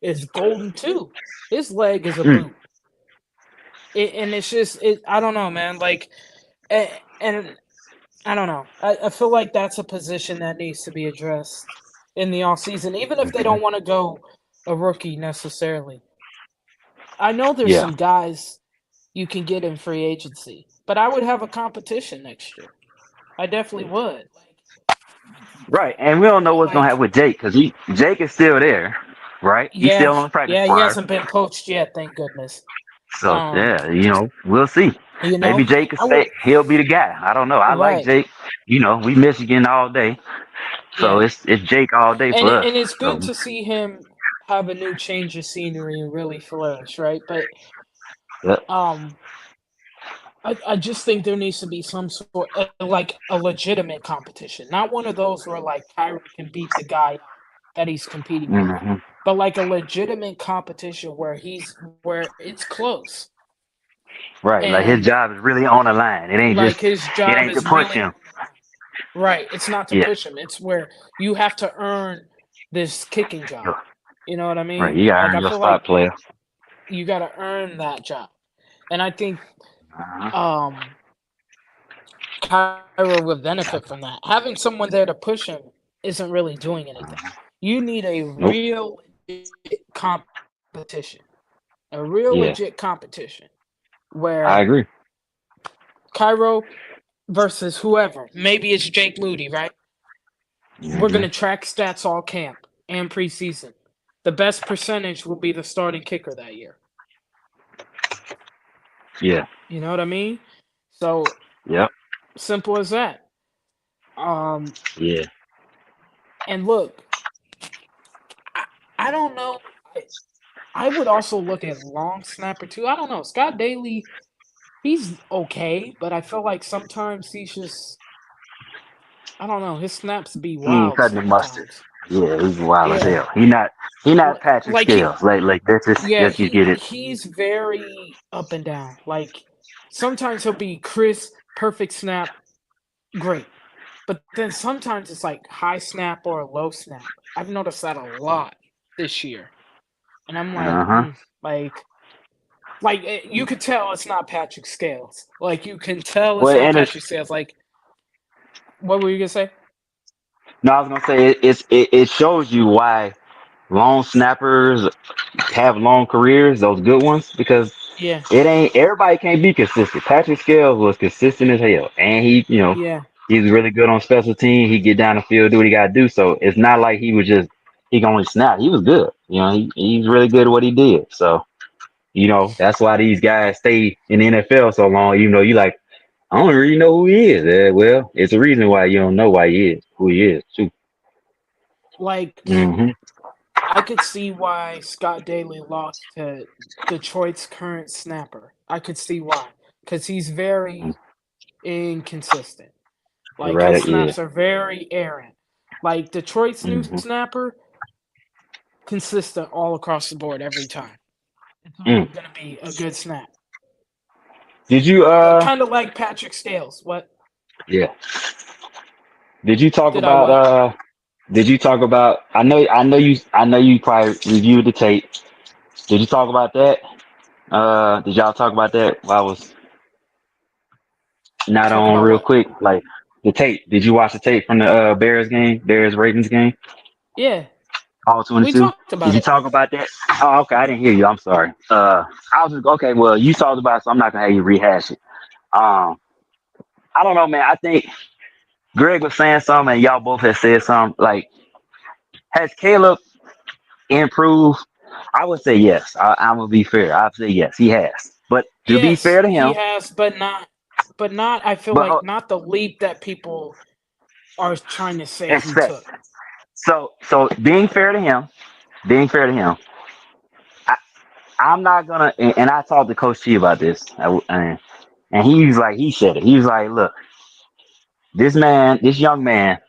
is golden too. His leg is a Mm. boot. And it's just I don't know, man. Like, and I don't know. I feel like that's a position that needs to be addressed in the off season, even if they Hmm. don't want to go a rookie necessarily. I know there's Yeah. some guys you can get in free agency, but I would have a competition next year. I definitely would. Right. And we don't know what's gonna Like happen with Jake because Jake is still there, right? He's yeah, still on the practice yeah, he squad. hasn't been poached yet, thank goodness. So Um, yeah, we'll see. you Maybe know, Jake could I would stay. He'll be the guy. I don't know. I like right. Jake. We Michigan all day, so Yeah. it's Jake all day And for us. it's good So to see him have a new change of scenery and really flourish, right? But yeah. um I just think there needs to be some sort like a legitimate competition. Not one of those where like Kyron can beat the guy that he's competing with. Hmm. But like a legitimate competition where it's close. Right. Like his And job is really on the line. It ain't like just. his It job ain't to is push really him. on the line. Right. It's not to Yeah, push him. It's where you have to earn this kicking job. you- You know what I right. mean? You gotta Like earn I your feel spot like player. you got to earn that job. And I think Uh-huh. um Kyra would benefit from that. Having someone there to push him isn't really doing anything. You need a Nope. real legit competition. A real legit Yeah, competition where I agree. Cairo versus whoever. Maybe it's Jake Moody, right? We're Hmm. gonna track stats all camp and preseason. The best percentage will be the starting kicker that year. Yeah. You know what I mean? So Yep. simple as that. Um, Yeah. and look, I, I don't know. I, I would also look at long snapper too. I don't know. Scott Daly, he's okay, but I feel like sometimes he's just I don't know. His snaps be He ain't wild cutting the mustard. sometimes. Yeah, he's wild as Yeah, hell. He not Patrick like he Scales. Like Yeah, let's just get it. he's very up and down. Like sometimes he'll be crisp, perfect snap, great. But then sometimes it's like high snap or low snap. I've noticed that a lot this year. And I'm like, Uh huh. you could tell it's not Patrick Scales. Like you can tell it's Well, not and it's Patrick Scales. Like what were you gonna say? no, I was gonna say it shows you why long snappers have long careers, those good ones, because Yeah, it ain't everybody can't be consistent. Patrick Scales was consistent as hell, and yeah. he was really good on special team. He get down the field, do what he got to do. So it's not like he can only snap. He was good. He's really good at what he did. So that's why these guys stay in the NFL so long. Even though you like, I don't really know who he is. Well, it's a reason why you don't know why he is who he is too. Like Hmm. I could see why Scott Daly lost to Detroit's current snapper. I could see why. Because he's very inconsistent. Like his Right? Yeah. snaps are very errant. Like Detroit's new Hmm. snapper, consistent all across the board every time. It's Mm. always gonna be a good snap. Did you Kind of like Patrick Scales. What yeah? Did you talk did I about what? Did you talk about? I know you probably reviewed the tape. Did you talk about that? Did y'all talk about that while I was not Talk on about real what? quick? Like the tape. Did you watch the tape from the Bears game, Bears Ravens game, Yeah, all we 22? talked about Did you it. talk about that? Oh, okay. I didn't hear you. I'm sorry. I was just okay. Well, you talked about it, so I'm not gonna have you rehash it. Um, I don't know, man. I think Greg was saying something, and y'all both had said something. Like, has Caleb improved? I would say yes. I'm gonna be fair. I'd say yes. He has. But to be Yes, fair to he him, has, but not. I feel but like not the leap that people are trying to say he expect. took. So being fair to him, I, I'm not gonna. And I talked to Coach T about this, and he was like, he said it. He was like, look, this young man,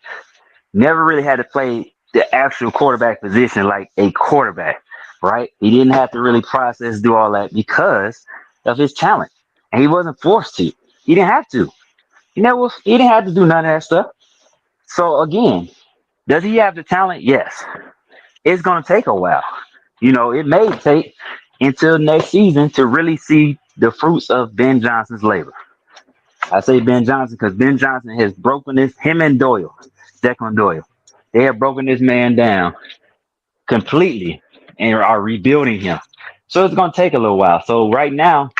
never really had to play the actual quarterback position like a quarterback, right? He didn't have to really process, do all that because of his talent, and he wasn't forced to. He didn't have to. He didn't have to do none of that stuff. So again, does he have the talent? Yes. It's gonna take a while. It may take until next season to really see the fruits of Ben Johnson's labor. I say Ben Johnson because Ben Johnson has broken this. Him and Doyle, Declan Doyle, they have broken this man down completely and are rebuilding him. So it's gonna take a little while. So right now,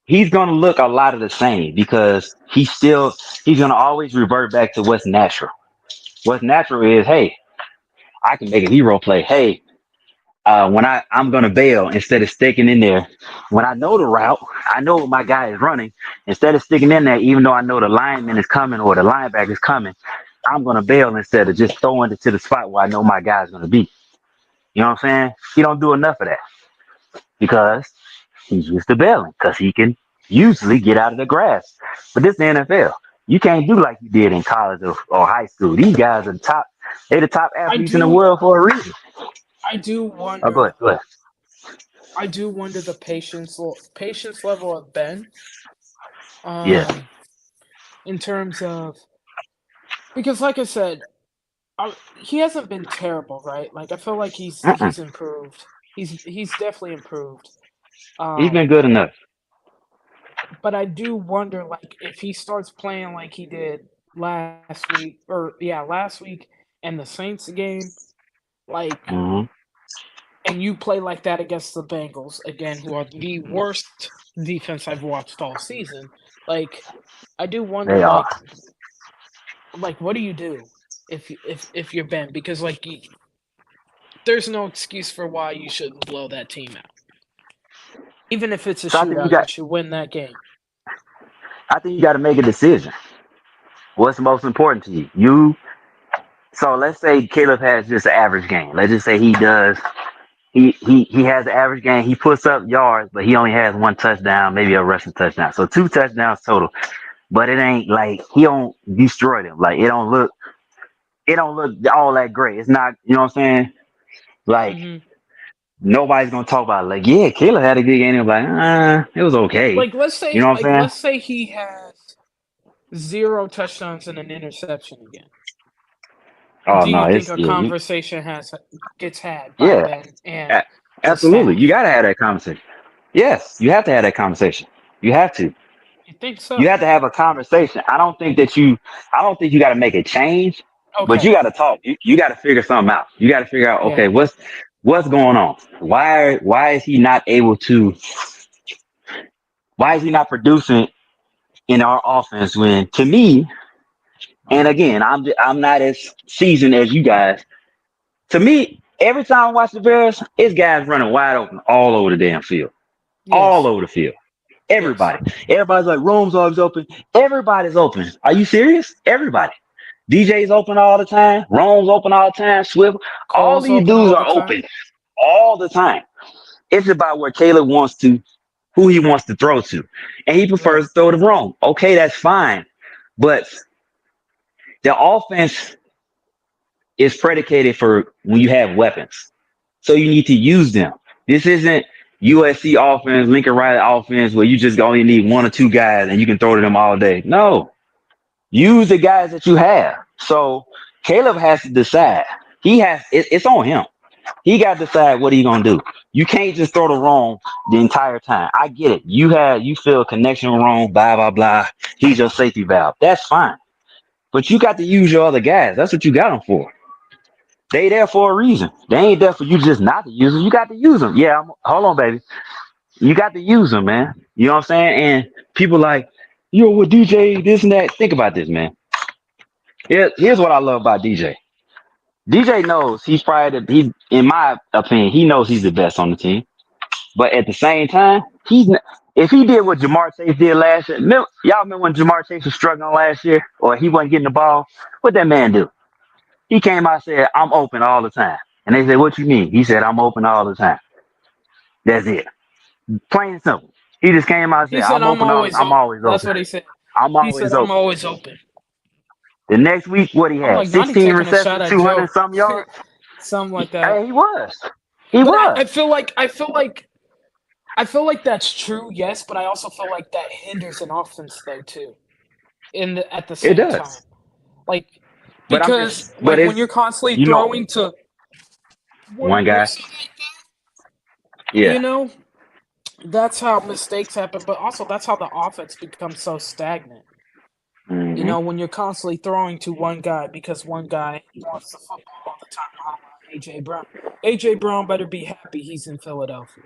he's gonna look a lot of the same because he's gonna always revert back to what's natural. What's natural is, hey, I can make a hero play. Hey, when I'm gonna bail instead of sticking in there. When I know the route, I know what my guy is running. Instead of sticking in there, even though I know the lineman is coming or the linebacker is coming, I'm gonna bail instead of just throwing it to the spot where I know my guy's gonna be. You know what I'm saying? He don't do enough of that because he's used to bailing because he can usually get out of the grass. But this is the NFL. You can't do like you did in college or high school. These guys are the top. They're the top I athletes in the do, world for a reason. I do Oh, go ahead. wonder. Go ahead. I do wonder the patience level of Ben. Yeah. Um, in terms of Because, like I said, he hasn't been terrible, right? Like I feel like Uh-uh. he's improved. He's definitely improved. He's been Um, good enough. but I do wonder, like, if he starts playing like he did last week, or yeah, last week and the Saints game, like, Hmm. and you play like that against the Bengals again, who are the worst defense I've watched all season. Like, I do wonder, They are. like what do you do if you're Ben? Because like there's no excuse for why you shouldn't blow that team out. Even if it's a So I think you shootout, you got. should win that game. I think you got to make a decision. What's most important to you? You. So let's say Caleb has just an average game. Let's just say he does. He has an average game. He puts up yards, but he only has one touchdown, maybe a rushing touchdown. So two touchdowns total. But it ain't like he don't destroy them. Like it don't look all that great. It's not, you know what I'm saying? Like Hmm. nobody's gonna talk about it. Like, yeah, Caleb had a good game. It was like, it was okay. You know what I'm saying? Let's say he has zero touchdowns and an interception again. Oh Do no, you think it's a yeah, conversation has gets had by yeah, Ben and a- the absolutely. You staff? gotta have that conversation. Yes, you have to have that conversation. You have to. You think You so? have to have a conversation. I don't think you got to make a change, but you Okay. got to talk. You got to figure something out. You got to figure out, okay, Yeah. what's going on? Why is he not able to? Why is he not producing in our offense? When to me, and again, I'm not as seasoned as you guys. To me, every time I watch the Bears, it's guys running wide open all over the damn field, all Yes. over the field. Yes. Everybody's like, room's always open. Everybody's open. Are you serious? Everybody. DJ's open all the time. Rome's open all the time. Swift. All Cole's these open dudes all are the time. open all the time. It's about where Caleb wants to, who he wants to throw to. And he prefers Right. to throw to Rome. Okay, that's fine. But the offense is predicated for when you have weapons. So you need to use them. This isn't USC offense, Lincoln Riley offense, where you just only need one or two guys and you can throw to them all day. No, use the guys that you have. So Caleb has to decide. It's on him. He got to decide what he's gonna do. You can't just throw the wrong the entire time. I get it. You feel connection wrong, blah blah blah. He's your safety valve. That's fine. But you got to use your other guys. That's what you got them for. They there for a reason. They ain't there for you just not to use them. You got to use them. Yeah, hold on, baby. You got to use them, man. You know what I'm saying? And people like, yo, with DJ, this and that. Think about this, man. Here's what I love about DJ. DJ knows he's in my opinion, he knows he's the best on the team. But at the same time, if he did what Jamar Chase did last year, y'all remember when Jamar Chase was struggling last year, or he wasn't getting the ball? What that man do? He came out and said, "I'm open all the time." And they said, "What you mean?" He said, "I'm open all the time." That's it. Plain and simple. He just came out and He said, said, "I'm "I'm open all. always I'm open." always That's open. what he said. I'm He said, always "I'm open." always open." The next week, what he I'm had? like, not he 16 taking a shot receptions, at 200 Joe, some yards. something like that. Hey, he was. He But was. I feel like that's true, yes. But I also feel like that hinders an offense though too. At the It same time, does. like But I'm because just, but like when it's, you're constantly you know, throwing to one one guy. person, you Yeah. know, that's how mistakes happen. But also that's how the offense becomes so stagnant. You Hmm. know, when you're constantly throwing to one guy because one guy wants the football all the time, a la AJ Brown. AJ Brown better be happy he's in Philadelphia.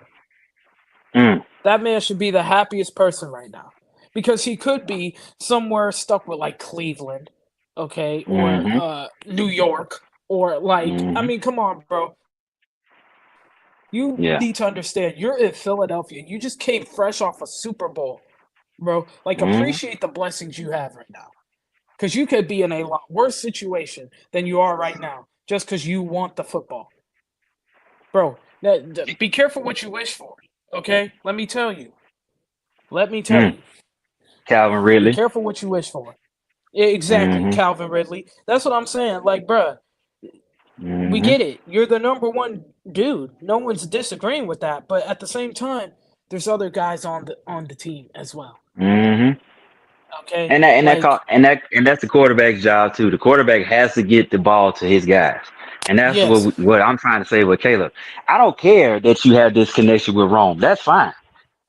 Mm. That man should be the happiest person right now because he could be somewhere stuck with like Cleveland, okay, or Hmm. New York, or like I Hmm. mean, come on, bro. You need to understand Yeah. you're in Philadelphia. You just came fresh off a Super Bowl, bro. Like appreciate the Hmm. blessings you have right now. Because you could be in a lot worse situation than you are right now just because you want the football. Bro, be careful what you wish for, okay? Let me tell you. Let me tell Mm. you. Calvin Be Ridley. careful what you wish for. Yeah, exactly, Hmm. Calvin Ridley. That's what I'm saying. Like, bruh, we Hmm. get it. You're the number one dude. No one's disagreeing with that. But at the same time, there's other guys on the team as well. Hmm. Okay, and like that's the quarterback's job too. The quarterback has to get the ball to his guys, and that's yes, what I'm trying to say with Caleb. I don't care that you have this connection with Rome. That's fine.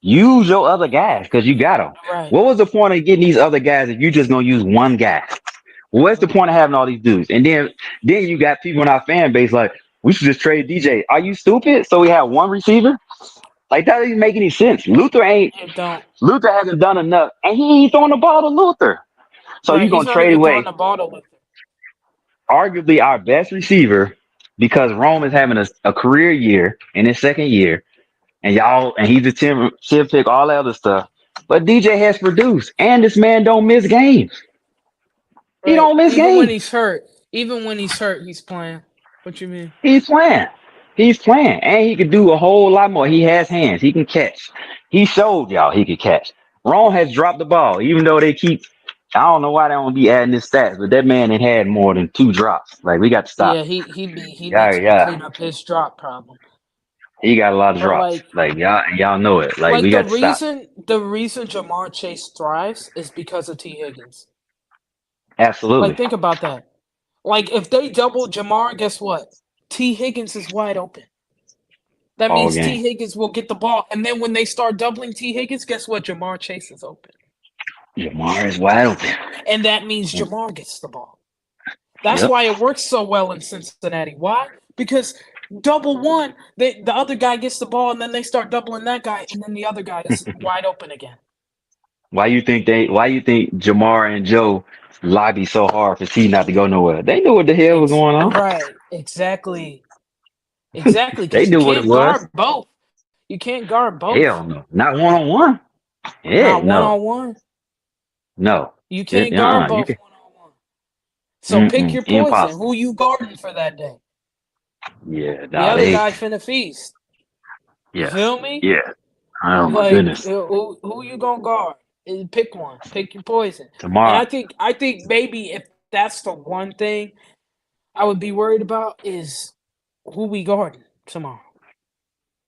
Use your other guys because you got them. right, What was the point of getting these other guys if you just gonna use one guy? What's the right. point of having all these dudes? And then you got people in our fan base like we should just trade DJ. Are you stupid? So we have one receiver? Like that doesn't make any sense. It don't. Luther hasn't done enough, and he ain't throwing the ball to Luther. So Right, you're he's gonna not trade even throwing away the ball to Luther. arguably our best receiver because Rome is having a career year in his second year, and he's a 10 pick, all that other stuff. But DJ has produced, and this man don't miss games. He Right, don't miss games. even when he's hurt, he's playing. What you mean? He's playing. He's playing, and he could do a whole lot more. He has hands. He can catch. He showed y'all he could catch. Rome has dropped the ball, even though they keep. I don't know why they don't be adding his stats, but that man had had more than 2 drops. Like we got to stop. Yeah, he Yeah, needs to yeah. clean up his drop problem. He got a lot of But drops. Like y'all know it. Like we got to stop. the reason Jamar Chase thrives is because of T Higgins. Like Absolutely. think about that. Like if they double Jamar, guess what? T Higgins is wide open. That All means game. T Higgins will get the ball, and then when they start doubling T Higgins, guess what? Jamar Chase is open, Jamar is wide open. and that means Jamar gets the ball. That's Yep. why it works so well in Cincinnati. Why? Because double one, the other guy gets the ball, and then they start doubling that guy, and then the other guy is wide open again. Why you think Jamar and Joe lobby so hard for T not to go nowhere? They knew what the hell was going on. Right, exactly. They Because you knew what it can't was. guard both. You can't guard both. Hell no. Not one on one. Heck Not one no. on one. No. You can't guard You both can one on one. So pick your poison. impossible. Who you guarding for that day? Yeah, The nah, other they guy finna feast. You yeah. feel me? Yeah. Oh my Like goodness. who you gonna guard? Pick one. Pick your poison. And Tomorrow. I think maybe if that's the one thing I would be worried about is who we guarding tomorrow.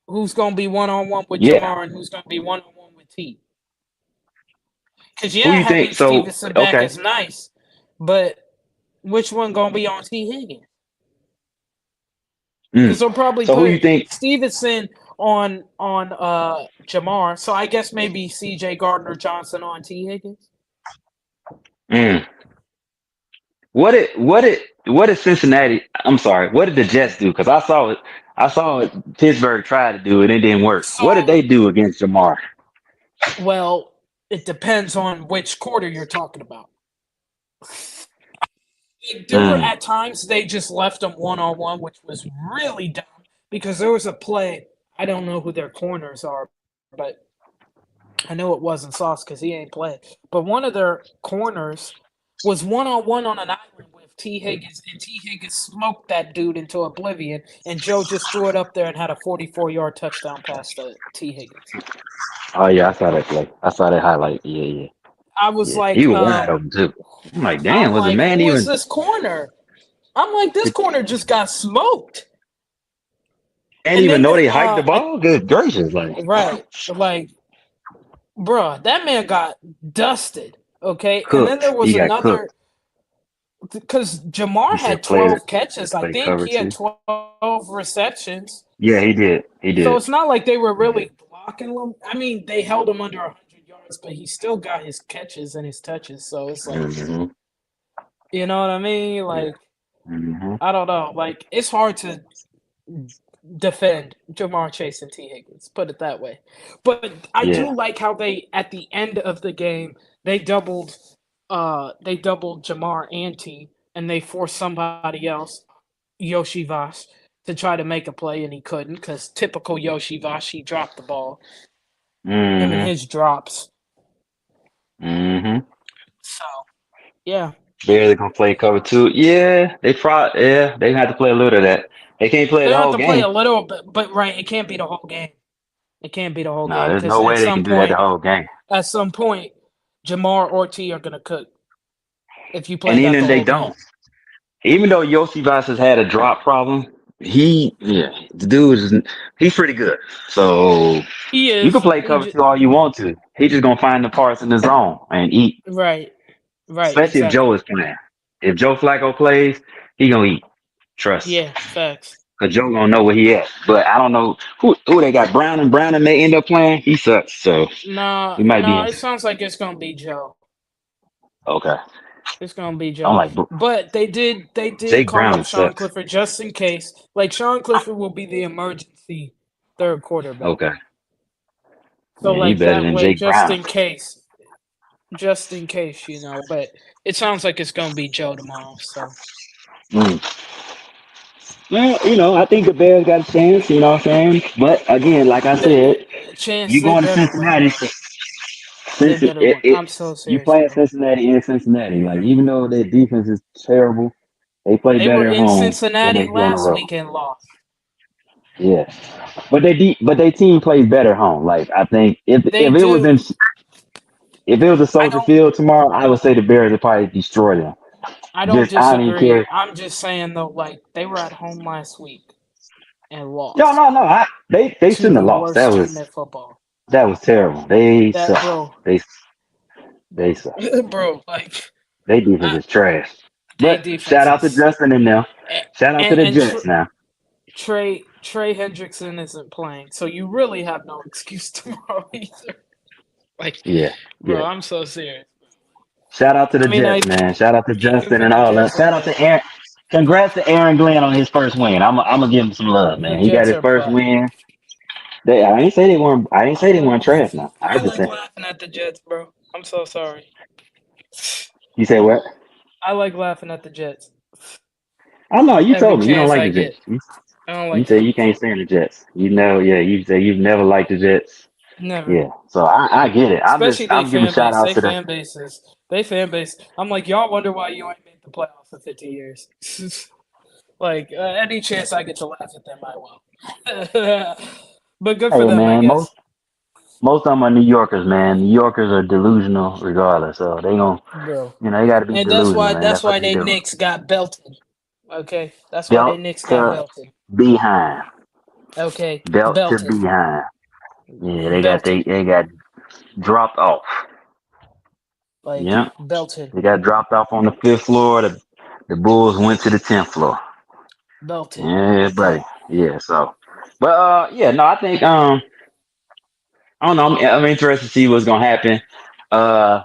Who's gonna be one on one with Yeah. Jamar and who's gonna be one on one with T? Because Who yeah, you think? having So Stevenson back okay. is nice, but which one gonna be on T Higgins? Because Mm. they'll probably So who you put think? Stevenson on Jamar. So I guess maybe C.J. Gardner Johnson on T Higgins. Mm. What did Cincinnati? I'm sorry. What did the Jets do? Because I saw it. I saw it. Pittsburgh try to do it. It didn't work. What did So they do against Jamar? well, it depends on which quarter you're talking about. There were Mm. at times they just left them one on one, which was really dumb because there was a play. I don't know who their corners are, but I know it wasn't Sauce because he ain't played. But one of their corners was one on an island with T Higgins, and T Higgins smoked that dude into oblivion. And Joe just threw it up there and had a 44-yard touchdown pass to T Higgins. Oh yeah, I saw that play. I saw that highlight. Yeah, yeah, I was yeah. He like, was wide open too. I'm like, damn, I'm was the like, man who is even? this corner? I'm like, this corner just got smoked. Can't And even then know they hiked the ball. Good gracious, like right, like, bruh, that man got dusted. Okay, and then cooked. there He was got cooked. another because Jamar You said had play 12 catches. I play think cover he had two. 12 receptions. Yeah, he did. He So did. it's not like they were He did. really blocking him. I mean, they held him under 100 yards, but he still got his catches and his touches. So it's like, Hmm. you know what I mean? Yeah. Like, Hmm. I don't know. Like, it's hard to defend Jamar Chase and T. Higgins, put it that way. But I Yeah. do like how they at the end of the game they doubled Jamar and T and they forced somebody else, Yoshi Vosh, to try to make a play and he couldn't because typical Yoshi Vosh, he dropped the ball. Him and Hmm. his drops. Hmm. So yeah. Barely gonna play cover two. Yeah, they probably. Yeah, they have to play a little of that. They can't play They the have whole to play game. a little bit, but right, it can't be the whole game. It can't be the whole No, game there's because no way they can do that the whole game. at some point, Jamar or T are gonna cook if you play And that even the they whole game. don't. Even though Yossi Voss has had a drop problem, the dude is he's pretty good. So He you can is. play cover two all you want to. He just gonna find the parts in the zone and eat. Right. Right. Especially if Joe Exactly. is playing. If Joe Flacco plays, he gonna eat. Trust. Yeah. Facts. Cause Joe gonna know where he at. But I don't know who they got. Brown and Brown may end up playing. He sucks. So Nah. we might be Nah. in. It sounds like it's gonna be Joe. Okay. It's gonna be I'm Joe. like But they did Jake call Brown up Sean sucks. Clifford just in case. Like Sean Clifford will be the emergency third quarterback. Okay. So Yeah, he like better that than way, Jake Brown. just in case, But it sounds like it's gonna be Joe tomorrow. So Mm. Well, I think the Bears got a chance, you know what I'm saying? But again, like I said, chance you they going to better win, Cincinnati, bro. They since better win. I'm so you serious, play bro. Cincinnati in Cincinnati. Like even though their defense is terrible, they play They were better at in home than Cincinnati they do on the last road. week and lost. Yeah, but they team plays better at home. Like I think They do. if it was a I Soldier don't. Field tomorrow, I would say the Bears would probably destroy them. I don't Just I don't even disagree. care. I'm just saying though, like they were at home last week and No, lost no, no. They to shouldn't have the lost. worst team in football. That was terrible. They That suck. bro, They suck. bro, like They defense I, is trash. they But shout out to defenses Justin and them. and Shout out to and, the and Jets now. Trey Hendrickson isn't playing, so you really have no excuse tomorrow either. Like, Yeah, bro, yeah. I'm so serious. Shout out to the I mean, Jets, man. Shout out to even Justin if and the all that. Jets Shout out win, to Aaron. Congrats to Aaron Glenn on his first win. I'm gonna give him some love, the man. He got Jets his are first butt. win. I didn't say they weren't. I didn't say they weren't trash. Now I I just like said. laughing at the Jets, bro. I'm so sorry. You say what? I like laughing at the Jets I know you every told me you don't chance like I the Jets. get. I don't You like say them. you can't stand the Jets. You know, yeah. You say you've never liked the Jets. Never. Yeah. So I get it. Especially they I'm giving fan shout base. outs They to the. fan bases. They fan base. I'm like, y'all wonder why you ain't made the playoffs in 50 years. Like, any chance I get to laugh at them, I will. But good for Hey them, I man, guess. most of them are New Yorkers, man. New Yorkers are delusional regardless. So they gon' Bro. they got to be And that's delusional, why man. that's That's what why they they do. Knicks got belted. Okay? That's why they Belt Knicks got to belted. behind. Okay? Belt to Belted. behind. Yeah, Belted. they got dropped off. Like, Yeah, belted. they got dropped off on the fifth floor. The Bulls went to the 10th floor. Belted. Yeah, buddy. Okay. Yeah, so, but yeah, no, I think I don't know. I'm interested to see what's gonna happen.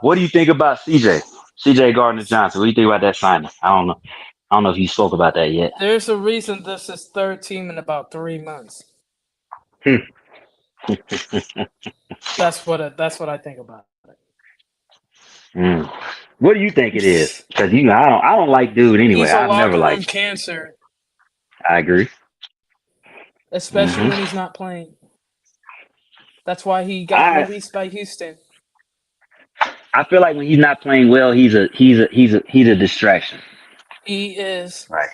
What do you think about CJ Gardner Johnson? What do you think about that signing? I don't know. I don't know if you spoke about that yet. There's a reason this is third team in about 3 months. Hmm. That's what I think about Hmm. What do you think it is? it. Because I don't like dude anyway. He's a I've never locker liked room him. cancer, I agree. especially when Hmm. he's not playing. That's why he got I released by Houston. I feel like when he's not playing well, he's a distraction. He is. Right.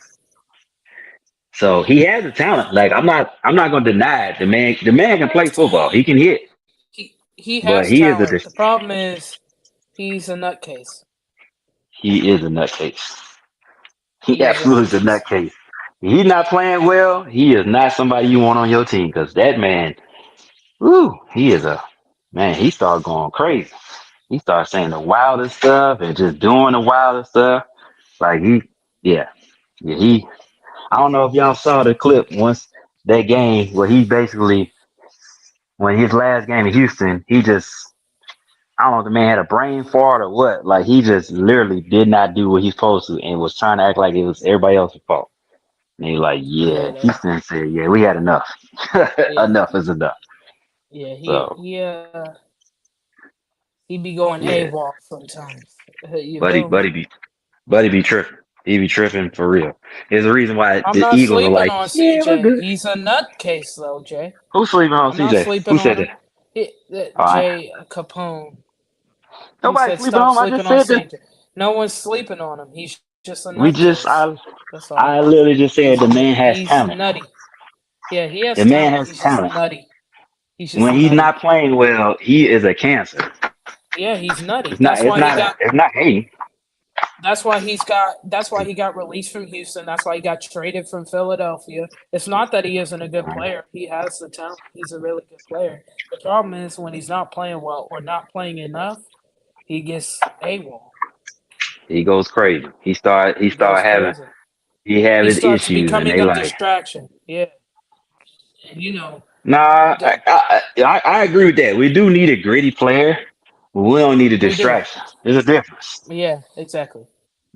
So he has a talent. Like I'm not gonna deny it. The man can play football. He can hit, He but has he is a talent. The problem is he's a nutcase. he is a nutcase. He He is a absolutely is a nutcase. nutcase. He's not playing well. He is not somebody you want on your team because that man, woo, he is a man. He started going crazy. He started saying the wildest stuff and just doing the wildest stuff. Like yeah, yeah. I don't know if y'all saw the clip once that game where he basically, when his last game in Houston, he just, I don't know if the man had a brain fart or what. Like he just literally did not do what he's supposed to and was trying to act like it was everybody else's fault. And he's like, Yeah, yeah, that. Houston said, yeah, we had enough. Yeah, Enough is enough. yeah. So, He be going yeah, AWOL sometimes. You buddy, feel me? buddy be, buddy be tripping. He be tripping for real. There's a reason why I'm the not Eagles are sleeping like, on yeah, we're CJ. good. He's a nutcase though, Jay. Who's sleeping on I'm not CJ? sleeping Who on said him. that? All right. Jay Capone. He Nobody said sleeping stop on him. I sleeping just on said that. CJ. No one's sleeping on him. He's just a We just, nutcase. That's I all. literally just said the man has He's talent. nutty. Yeah, he The has man talent. has He's just talent. nutty. He's just When he's nutty. not playing well, he is a cancer. Yeah, he's nutty. That's why he got. It's not hating. That's why he's got. That's why he got released from Houston. That's why he got traded from Philadelphia. It's not that he isn't a good player. He has the talent. He's a really good player. The problem is when he's not playing well or not playing enough, he gets AWOL. He goes crazy. He He goes start having crazy. he have He his starts issues, and becoming they a like, distraction. Yeah, and nah. the, I agree with that. We do need a gritty player, but we don't need a we do. distraction. There's a difference. Yeah, exactly,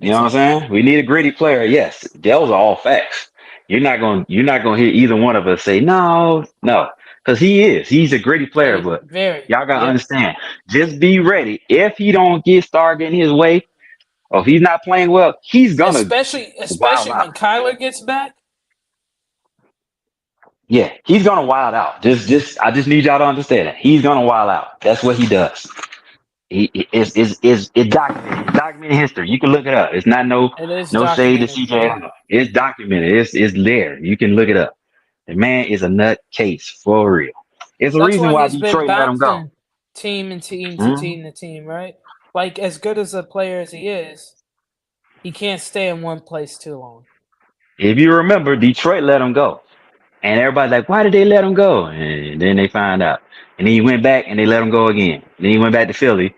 You know what exactly. I'm saying? We need a gritty player. Yes, those are all facts. You're not gonna hear either one of us say no, no, because he's a gritty player. But Very. y'all gotta Yep. understand. Just be ready. If he don't get started in his way, or if he's not playing well, he's gonna wild Especially out. when Kyler gets back. Yeah, he's gonna wild out. I just need y'all to understand that he's gonna wild out. That's what he does. It's documented. It's documented history. You can look it up. It's not It is no shade to documented. CJ. Yeah. It's documented. It's there. You can look it up. The man is a nut case for real. It's a That's reason why why he's been Detroit let him go. bouncing team and team to Mhm. team to team, right? Like as good as a player as he is, he can't stay in one place too long. If you remember, Detroit let him go, and everybody's like, "Why did they let him go?" And then they find out, and then he went back and they let him go again. Then he went back to Philly.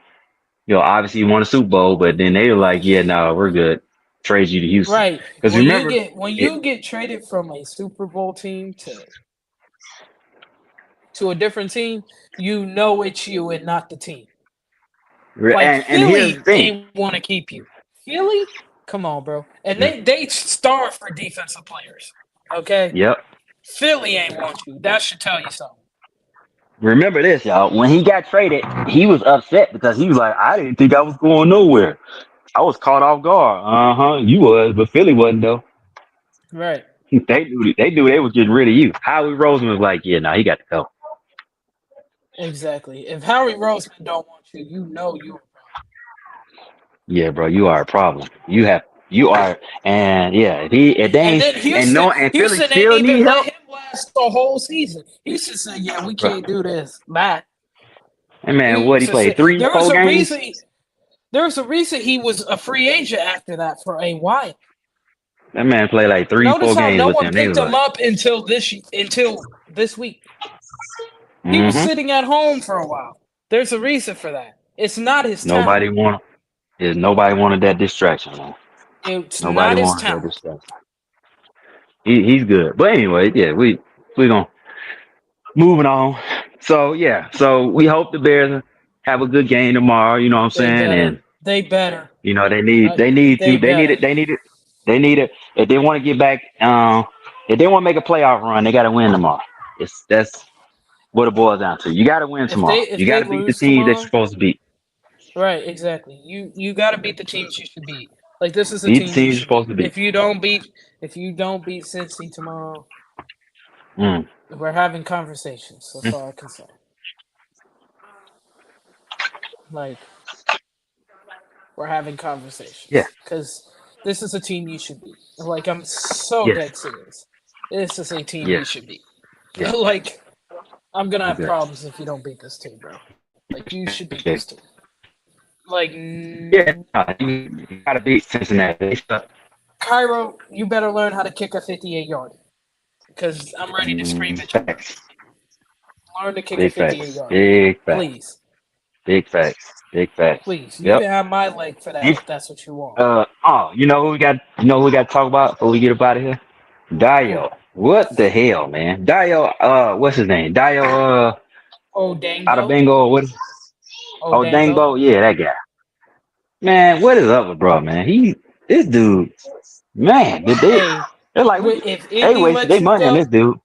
Obviously he won a Super Bowl, but then they were like, "Yeah, no, we're good. Trade you to Houston." Right. Because remember, When it, you get traded from a Super Bowl team to a different team, you know it's you and not the team. Like and here's the Philly thing. ain't want to keep you. Philly, come on, bro. And Mm, they starve for defensive players. Okay, Yep. Philly ain't want you. That should tell you something. Remember this, y'all. When he got traded, he was upset because he was like, "I didn't think I was going nowhere. I was caught off guard." Uh huh. You was, but Philly wasn't though. Right. They was getting rid of you. Howie Roseman was like, "Yeah, no, he got to go." Exactly. If Harry Roseman don't want you, you know you're a problem. Yeah, bro, you are a problem. You are, and yeah, if they And ain't, then and no, and Philly Houston ain't still even need let help, him last the whole season. Houston said, "Yeah, we bro. can't do this." Bye. And man, what he Houston played said three, there was four a games, reason. There was a reason he was a free agent after that for a while. that man played like three, Notice four how games no with one them. They picked was him like, up until this week. He was mm-hmm. sitting at home for a while. There's a reason for that. It's not his talent. Nobody wanted, nobody wanted that distraction, man. It's Nobody not his wanted that talent. distraction. He's good. But anyway, yeah, we gonna moving on. So yeah, so we hope the Bears have a good game tomorrow. You know what I'm They saying? better. And They better. they They need better. it they need it if they want to get back. If they want to make a playoff run, they got to win tomorrow. That's what it boils down to. You got to win tomorrow. If You got they to beat the lose team that you're tomorrow, supposed to beat. right? Exactly. You got to beat the teams you should beat. Like this is the Beat the team you team you're should supposed beat. to beat. If you don't beat Cincy tomorrow, Mm. we're having conversations. That's Mm. all I can say. Like we're having Yeah. conversations because this is a team you should beat. Like I'm so Yes. dead serious. This is a team you Yes. should beat. Yeah. Like I'm gonna have Okay. problems if you don't beat this team, bro. Like you should beat Okay. this team. Like Yeah. You got to beat Cincinnati. They suck. Cairo, you better learn how to kick a 58 yarder because I'm ready to scream at you, bro. Facts. Learn to kick a Big 58 facts. yarder, Big facts. please, Big facts. Big facts. please. You Yep. can have my leg for that If, if that's what you want. you know who we got? You know who we got to talk about before we get up out of here? Who? Dio. What the hell, man? Dio. What's his name? Dio. Oh, Out of Dango. Bengal. What? Oh, Oh, Dango. Dangbo. Yeah, that guy. Man, what is up with bro, man? This dude, man, did they? Hey, They're like, if they Indy wasted lets their you money on this go, dude.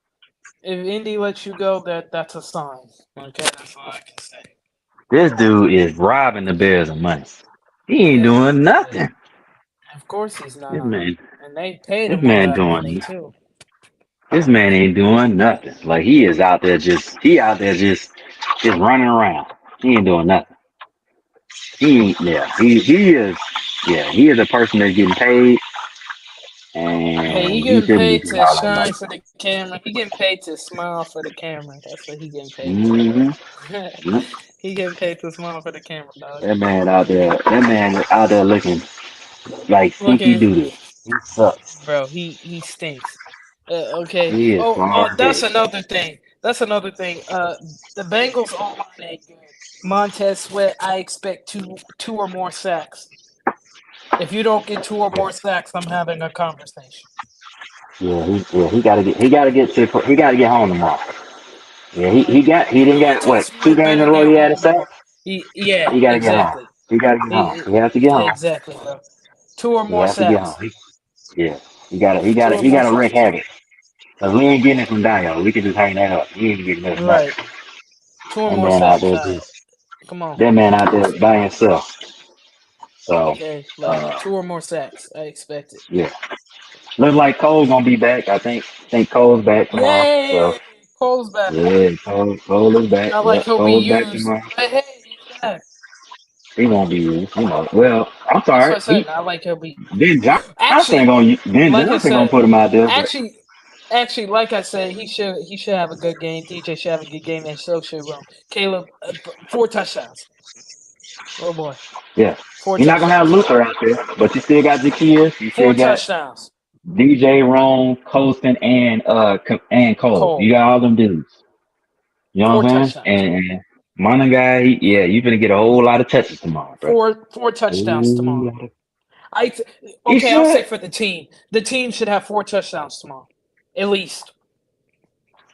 if Indy lets you go, that's a sign. Okay, that's all I can say. This dude is robbing the Bears of money. He ain't Yeah, doing yeah. nothing. Of course he's This not, man, and they paid this him all man that money doing, too. this man ain't doing nothing. Like he is out there he out there just running around. He ain't doing nothing. He is, yeah, he is a person that's getting paid, Hey, he and he getting shouldn't be paid getting to all that shine money. for the camera. He getting paid to smile for the camera. That's what he getting paid for, bro. Mm-hmm. He getting paid to smile for the camera, dog. That man out there looking. Like Look stinky at doodle. He sucks. bro. He stinks. Okay. He is Oh, that's garbage. another thing. That's another thing. The Bengals O line ain't good. Montez Sweat, I expect two or more sacks. If you don't get two or Yeah, more sacks, I'm having a conversation. he gotta get home tomorrow. Yeah, Like he didn't get what Montez 2 games Sweat in a better row he get had a home sack. tomorrow. Yeah, He gotta get home. exactly. He gotta get home. He has to get home. Exactly, bro. Two or He more has to get home. sacks. Yeah, Two or he more gotta wreak sacks. havoc. Cause we ain't getting it from Dio. We can just hang that up. He ain't getting this back. Right. Two or That more man out sacks. there just Come on. that man out there by himself. So Okay, like uh two or more sacks. I expect it. yeah. Looks like Cole's gonna be back. I think Cole's back tomorrow. So Yay! Cole's back. yeah, Cole is back. Not like Yep, he'll be Cole's back used, tomorrow. but hey, he's back. He won't be used. Well, I'm That's what sorry. I said. Not like he'll be used. Johnson Actually, like I gonna said, put him out there, but actually, like I said, he should have a good game. DJ should have a good game, and so should Rome. Caleb, 4 touchdowns. Oh boy, yeah. four You're not gonna have touchdowns. Luther out there, but you still got Zacchaeus, you Four still got touchdowns. DJ Rome, Colston, and Cole. You Cole, got all them dudes. You know four what I'm saying? touchdowns. And Mana guy, yeah, you're gonna get a whole lot of touches tomorrow, bro. Four touchdowns Whole tomorrow. lot of- I th- He okay. I'll say should. for the team. The team should have 4 touchdowns tomorrow, at least.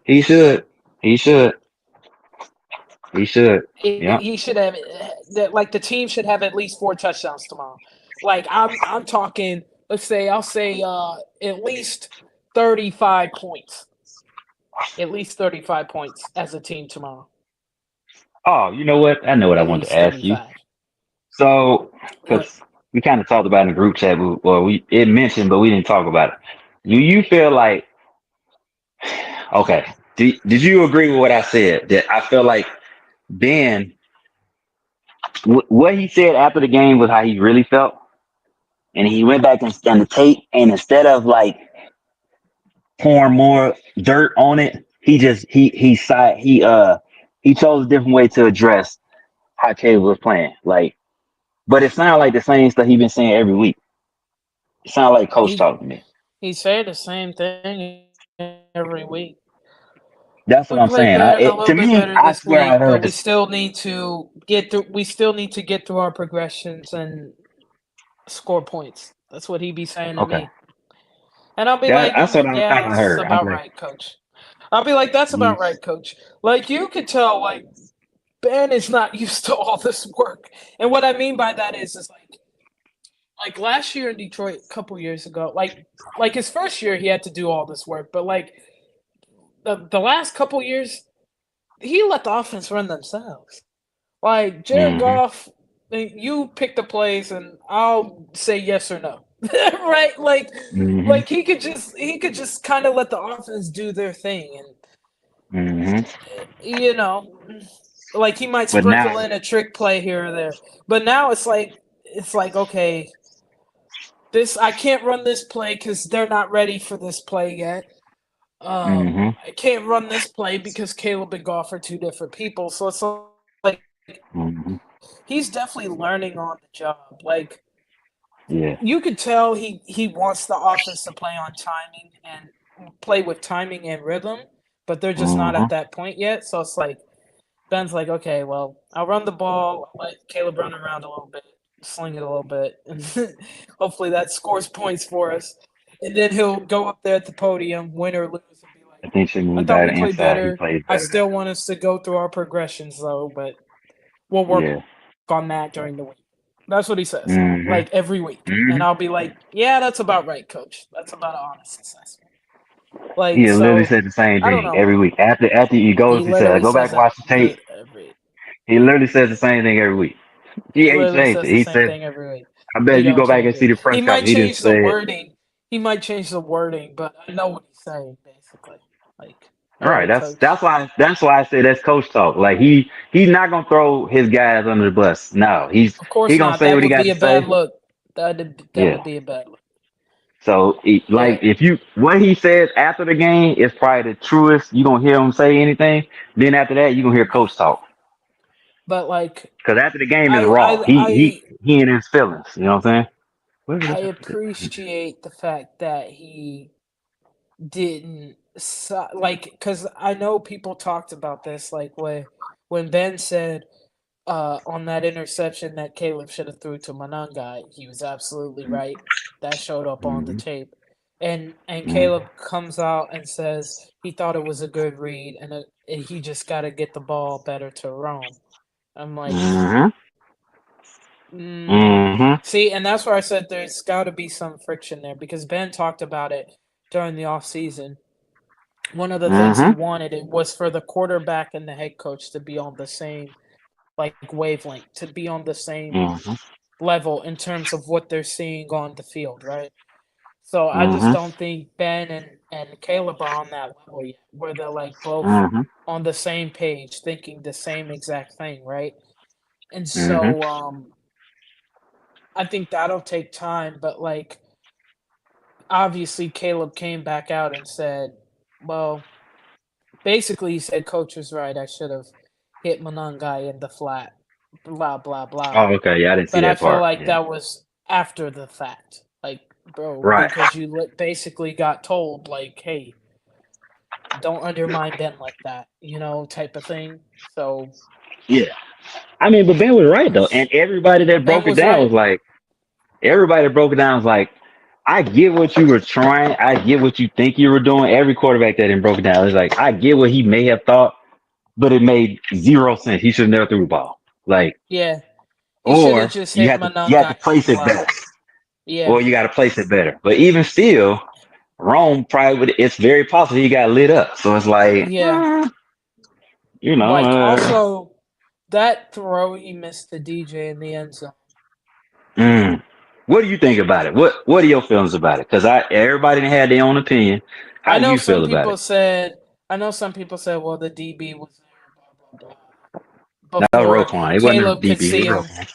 He should. He should. He should. Yeah. He should have that. Like the team should have at least 4 touchdowns tomorrow. Like I'm talking. Let's say I'll say at least 35 points. At least 35 points as a team tomorrow. Oh, you know what? I know what I At wanted to least ask you. 35. So, What? because we kind of talked about it in the group chat, we it mentioned, but we didn't talk about it. Do you feel like okay? Did you agree with what I said? That I feel like Ben, what he said after the game was how he really felt, and he went back and scanned the tape, and instead of like pouring more dirt on it, he chose a different way to address how Caleb was playing. Like, but it sounded like the same stuff he been saying every week. It sounded like coach He talk to me. he said the same thing every week. We played That's what better, I'm a little saying. bit better To this me, week, I but we swear I still heard need this. to get through. We still need to get through our progressions and score points. That's what he be saying to me. Okay, And I'll be like, that's what I yeah, kind of that's heard. I'm about like, right, coach. I'll be like, that's mm, about right, coach. Like, you could tell, like, Ben is not used to all this work. And what I mean by that is like last year in Detroit, a couple years ago, like his first year, he had to do all this work. But, like, the last couple years, he let the offense run themselves. Like, Jared mm-hmm, Goff, you pick the plays, and I'll say yes or no. Right? mm-hmm, Like he could just kind of let the offense do their thing, and mm-hmm. you know, like he might But now, sprinkle in a trick play here or there. But now it's like okay, this I can't run this play because they're not ready for this play yet. mm-hmm, I can't run this play because Caleb and Goff are two different people. So it's like he's mm-hmm. definitely learning on the job. Like you Yeah, could tell he wants the offense to play on timing and play with timing and rhythm, but they're just not at mm-hmm. that point yet. So it's like Ben's like, okay, well, I'll run the ball, I'll let Caleb run around a little bit, sling it a little bit, and hopefully that scores points for us. And then he'll go up there at the podium, win or lose, and be I like, think should I move thought better we played inside. He better. plays I better still that way. want us to go through our progressions though, but we'll work Yeah. on that during the week. That's what he says, like every Mm-hmm. week. And I'll be Mm-hmm. like, yeah, that's about right, coach. That's about an honest assessment. Like, He literally so, said the same I don't thing know. every week. After he He goes, he said, literally "Go says back and that watch the tape." every. He literally says the same thing every week. He He ain't literally changed says it. the He same said, thing every week. "I bet He if you don't go back and change see it. the He press might conference, he just change the said, wording. He might change the wording, but I know what he's saying basically. Like, all all right, right, coach. that's why I say that's coach talk. Like he's not gonna throw his guys under the bus. No, Of he course gonna not. say That what he would got be to a bad say. look. That Yeah. would be a bad look. So Yeah, like if you what he says after the game is probably the truest. You gonna hear him say anything. Then after that, you gonna hear coach talk. but like Because after the game is I raw. I I He in his feelings. You know what I'm saying? Where did I I put it? appreciate the fact that he didn't like, because I know people talked about this, like when Ben said on that interception that Caleb should have threw to Manangai, he was absolutely right. That showed up on the Mm-hmm. tape. And Mm-hmm. Caleb comes out and says he thought it was a good read and he just got to get the ball better to Rome. I'm like, Mm-hmm. mm. Mm-hmm. See, and that's where I said there's got to be some friction there because Ben talked about it during the offseason. One of the things he Mm-hmm. wanted it was for the quarterback and the head coach to be on the same like wavelength, to be on the same Mm-hmm. level in terms of what they're seeing on the field, right? So I just Mm-hmm. don't think Ben and Caleb are on that level yet, where they're like both Mm-hmm. on the same page, thinking the same exact thing, right? And Mm-hmm. so I think that'll take time, but like obviously Caleb came back out and said, well, basically he said coach was right, I should have hit Monangai in the flat, blah blah blah. Oh, okay. Yeah, I didn't see But I that feel part. like Yeah. that was after the fact. Like, bro, Right. because you basically got told, like, hey, don't undermine Ben like that, type of thing. So Yeah. I mean, but Ben was right though, and everybody that Ben broke it was down right. was like, everybody that broke it down was like, I get what you were trying. I get what you think you were doing. Every quarterback that didn't broke it down is like, I get what he may have thought, but it made zero sense. He should have never threw the ball. Like, Yeah. He should have or just you hit have to Manangai in the place it flat. better, Yeah. or you got to place it better. But even still, Rome probably would. It's very possible he got lit up. So it's like, Yeah. you know, Like, also, that throw he missed to DJ in the end zone. mm. What do you think about it? What are your feelings about it? Because everybody had their own opinion. How I do know you some feel about people it? said, well, the DB was there, blah, blah, blah, That was before Roquan. It wasn't a Caleb could DB. It see was him. Roquan.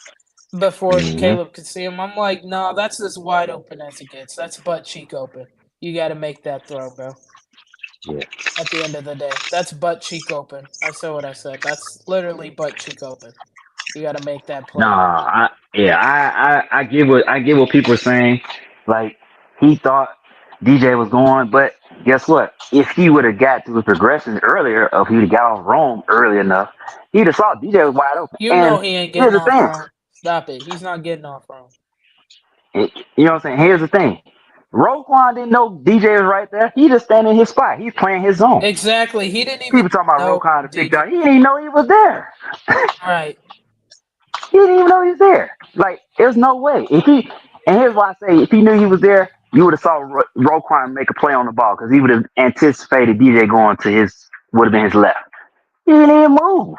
Before Mm-hmm. Caleb could see him. I'm like, no, that's as wide open as it gets. That's butt cheek open. You got to make that throw, bro. Yeah. At the end of the day, that's butt cheek open. I said what I said. That's literally butt cheek open. You got to make that play. Nah. I get what people are saying. Like he thought DJ was going, but guess what? If he would have got to the progression earlier, if he would have got off Rome early enough, he'd have saw DJ was wide open. You And know he ain't here's getting the off thing. wrong. Stop it. He's not getting off wrong. You know what I'm saying? Here's the thing. Roquan didn't know DJ was right there. He just standing in his spot. He's playing his zone. Exactly. He didn't even People talking about know Roquan to pick DJ. out. He didn't even know he was there. Right. He didn't even know he was there. Like, there's no way. If he and here's why I say if he knew he was there, you would have saw Roquan make a play on the ball because he would have anticipated DJ going to his would have been his left. He didn't even move.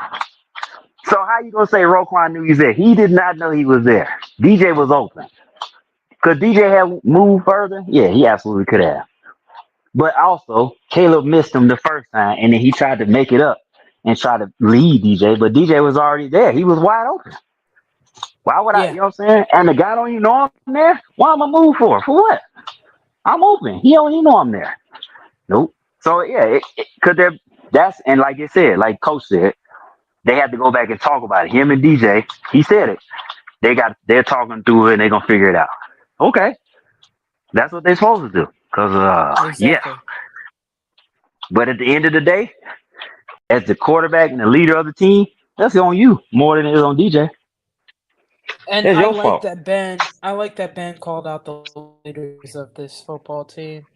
So how you gonna say Roquan knew he was there? He did not know he was there. DJ was open. Could DJ have moved further? Yeah, he absolutely could have. But also, Caleb missed him the first time, and then he tried to make it up and try to lead DJ, but DJ was already there. He was wide open. Why would I, you Yeah. know what I'm saying? And the guy don't even know I'm there. Why am I move for? For what? I'm open. He don't even know I'm there. Nope. So yeah, cause that's and like you said, like Coach said, they had to go back and talk about it. Him and DJ, he said it. They're talking through it and they're gonna figure it out. Okay, that's what they're supposed to do. Cause yeah. Exactly. But at the end of the day, as the quarterback and the leader of the team, that's on you more than it is on DJ. And That's your fault. I like that Ben called out the leaders of this football team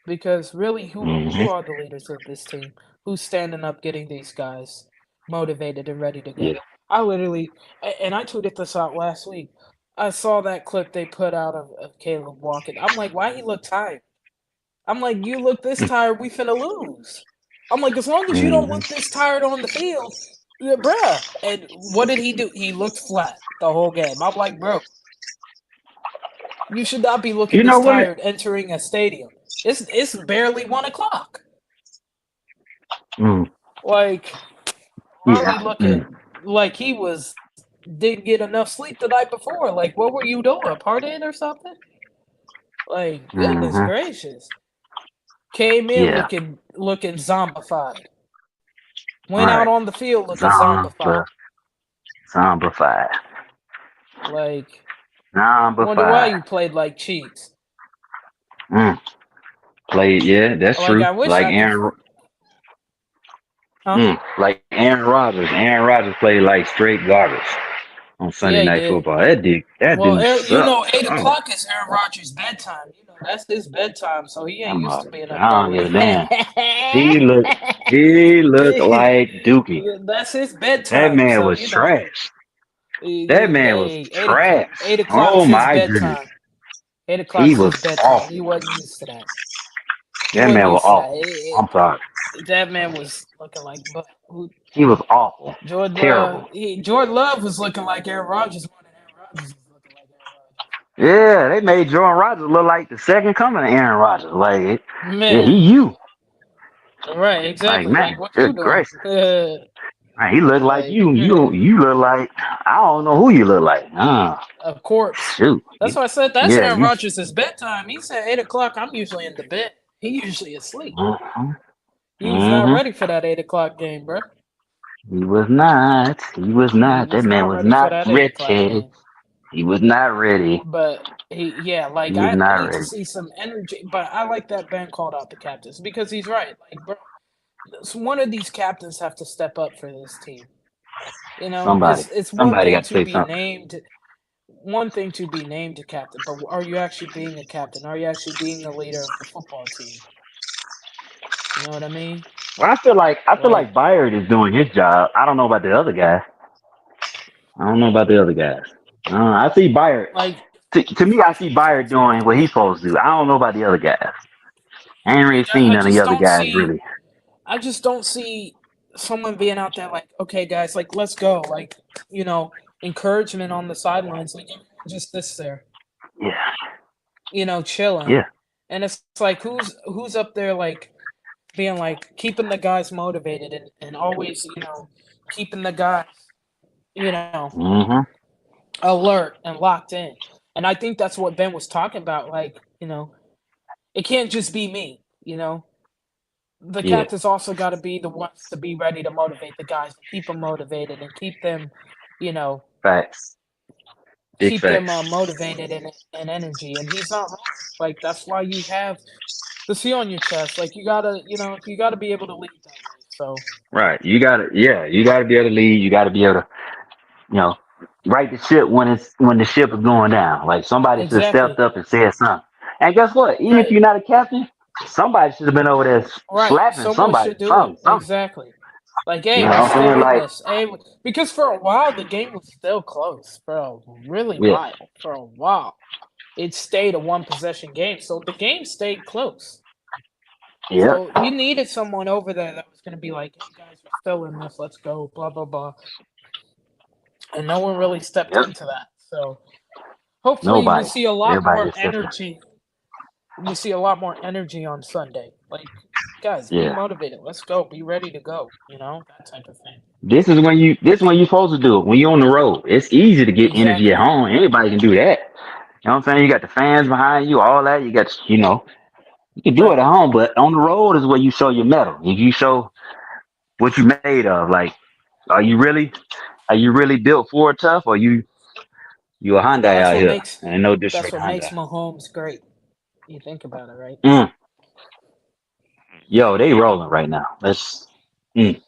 because really who are the Hmm. leaders of this team? Who's standing up getting these guys motivated and ready to go? Yeah. I literally and I tweeted this out last week. I saw that clip they put out of Caleb walking. I'm like, why he look tired? I'm like, you look this tired, we finna lose. I'm like, as long as you don't Hmm. look this tired on the field, bruh. And what did he do? He looked flat the whole game. I'm like, bro, you should not be looking You this know what? tired entering a stadium. It's barely 1 o'clock. Mm, Like, yeah. probably Mm, looking like he didn't get enough sleep the night before. Like, what were you doing? Partying or something? Like, goodness hmm. gracious. Came in Yeah. looking zombified. Went out Right. on the field looking Zombra, zombified. zombified. Like, Number Wonder why five. you played like cheeks. Mm. Played, yeah, that's Like true. I wish Like I could. Huh? Like Aaron Rodgers. Aaron Rodgers played like straight garbage on Sunday Yeah, he Night did. Football. That Well, dude You know, sucks. 8 o'clock is Aaron Rodgers' bedtime. You know, that's his bedtime, so he ain't I'm used a, to being up I that don't give late. a damn. He looked he looked like Dookie. That's his That bedtime, man so was you know, trash. That man was hey, trash. 8 o'clock's Oh his my goodness. bedtime. 8 o'clock's He his was bedtime. He awful. wasn't used to that. He That wasn't man was used to that. awful. I'm sorry. That man was looking like, but who? He was awful. Terrible. Jordan Love was looking like Aaron Rodgers more than Aaron Rodgers was looking like Yeah, they made Jordan Rodgers look like the second coming of Aaron Rodgers. Like, Aaron Rodgers. yeah, he Man, you. right, Like, exactly. Like man, what you good doing? gracious. Man, he looked like Like you. You look like I don't know who you look like. a corpse. Shoot. That's why I said that's Yeah, Aaron you. Rodgers' bedtime. He said 8 o'clock. I'm usually in the bed. He usually asleep. hmm He's not hmm ready for that 8 o'clock game, bro. He was not. He was He not. That was man not was ready for not that 8 o'clock ready. game. He was not ready. But yeah, He like was I not need to ready. see some energy. But I like that Ben called out the captains because he's right. Like, bro, one of these captains have to step up for this team. You know, Somebody. it's one Somebody thing got to to say be something. named, a captain, but are you actually being a captain? Are you actually being a leader of the football team? You know what I mean? Well, I feel Like, like Byard is doing his job. I don't know about the other guys. I don't know about the other guys. I see Byard. like, To me, I see Byard doing what he's supposed to do. I don't know about the other guys. I ain't really seen I none of the just other don't guys see. really. I just don't see someone being out there like, okay, guys, like, let's go. Like, you know, encouragement on the sidelines. Like, everyone just sits there, Yeah, chilling. yeah, And it's like, who's up there, like, being like, keeping the guys motivated and always, keeping the guys, you know, hmm alert and locked in. And I think that's what Ben was talking about. Like, it can't just be me, the yeah. captain's also got to be the ones to be ready to motivate the guys, keep them motivated, and keep them, you know, Facts, big facts. motivated and energy. And he's not wrong. Like that's why you have the C on your chest. Like you gotta be able to lead that way. So Right. You gotta be able to lead. You gotta be able to, you know, right the ship when the ship is going down. Like somebody should have stepped exactly up and said something. And guess what? Even if right, you're not a captain, somebody should have been over there right. slapping Someone somebody. should do it Something. exactly. Like, You hey, know we what I'm still saying? in Like, this. Hey, because for a while the game was still close for a really yeah, while. For a while, it stayed a one possession game, so the game stayed close. yeah, So you needed someone over there that was going to be like, "Hey guys, we're still in this. Let's go." Blah blah blah. And no one really stepped yep. into that. So hopefully we Nobody. see a lot Everybody more just stepped up. energy. We see a lot more energy on Sunday. Like, guys, be Yeah. motivated. Let's go. Be ready to go. That type of thing. This is when you supposed to do it. When you're on the road. It's easy to get energy at Exactly. home. Anybody can do that. You know what I'm saying? You got the fans behind you, all that. You got, you can do it Right. at home, but on the road is where you show your metal. If you show what you made of, like, are you really, are you really built for it tough, or you a Hyundai That's out what here? makes And no that's disrespect what to makes Hyundai. Mahomes great. You think about it, right? Mm. Yo, they rolling right now. Mm.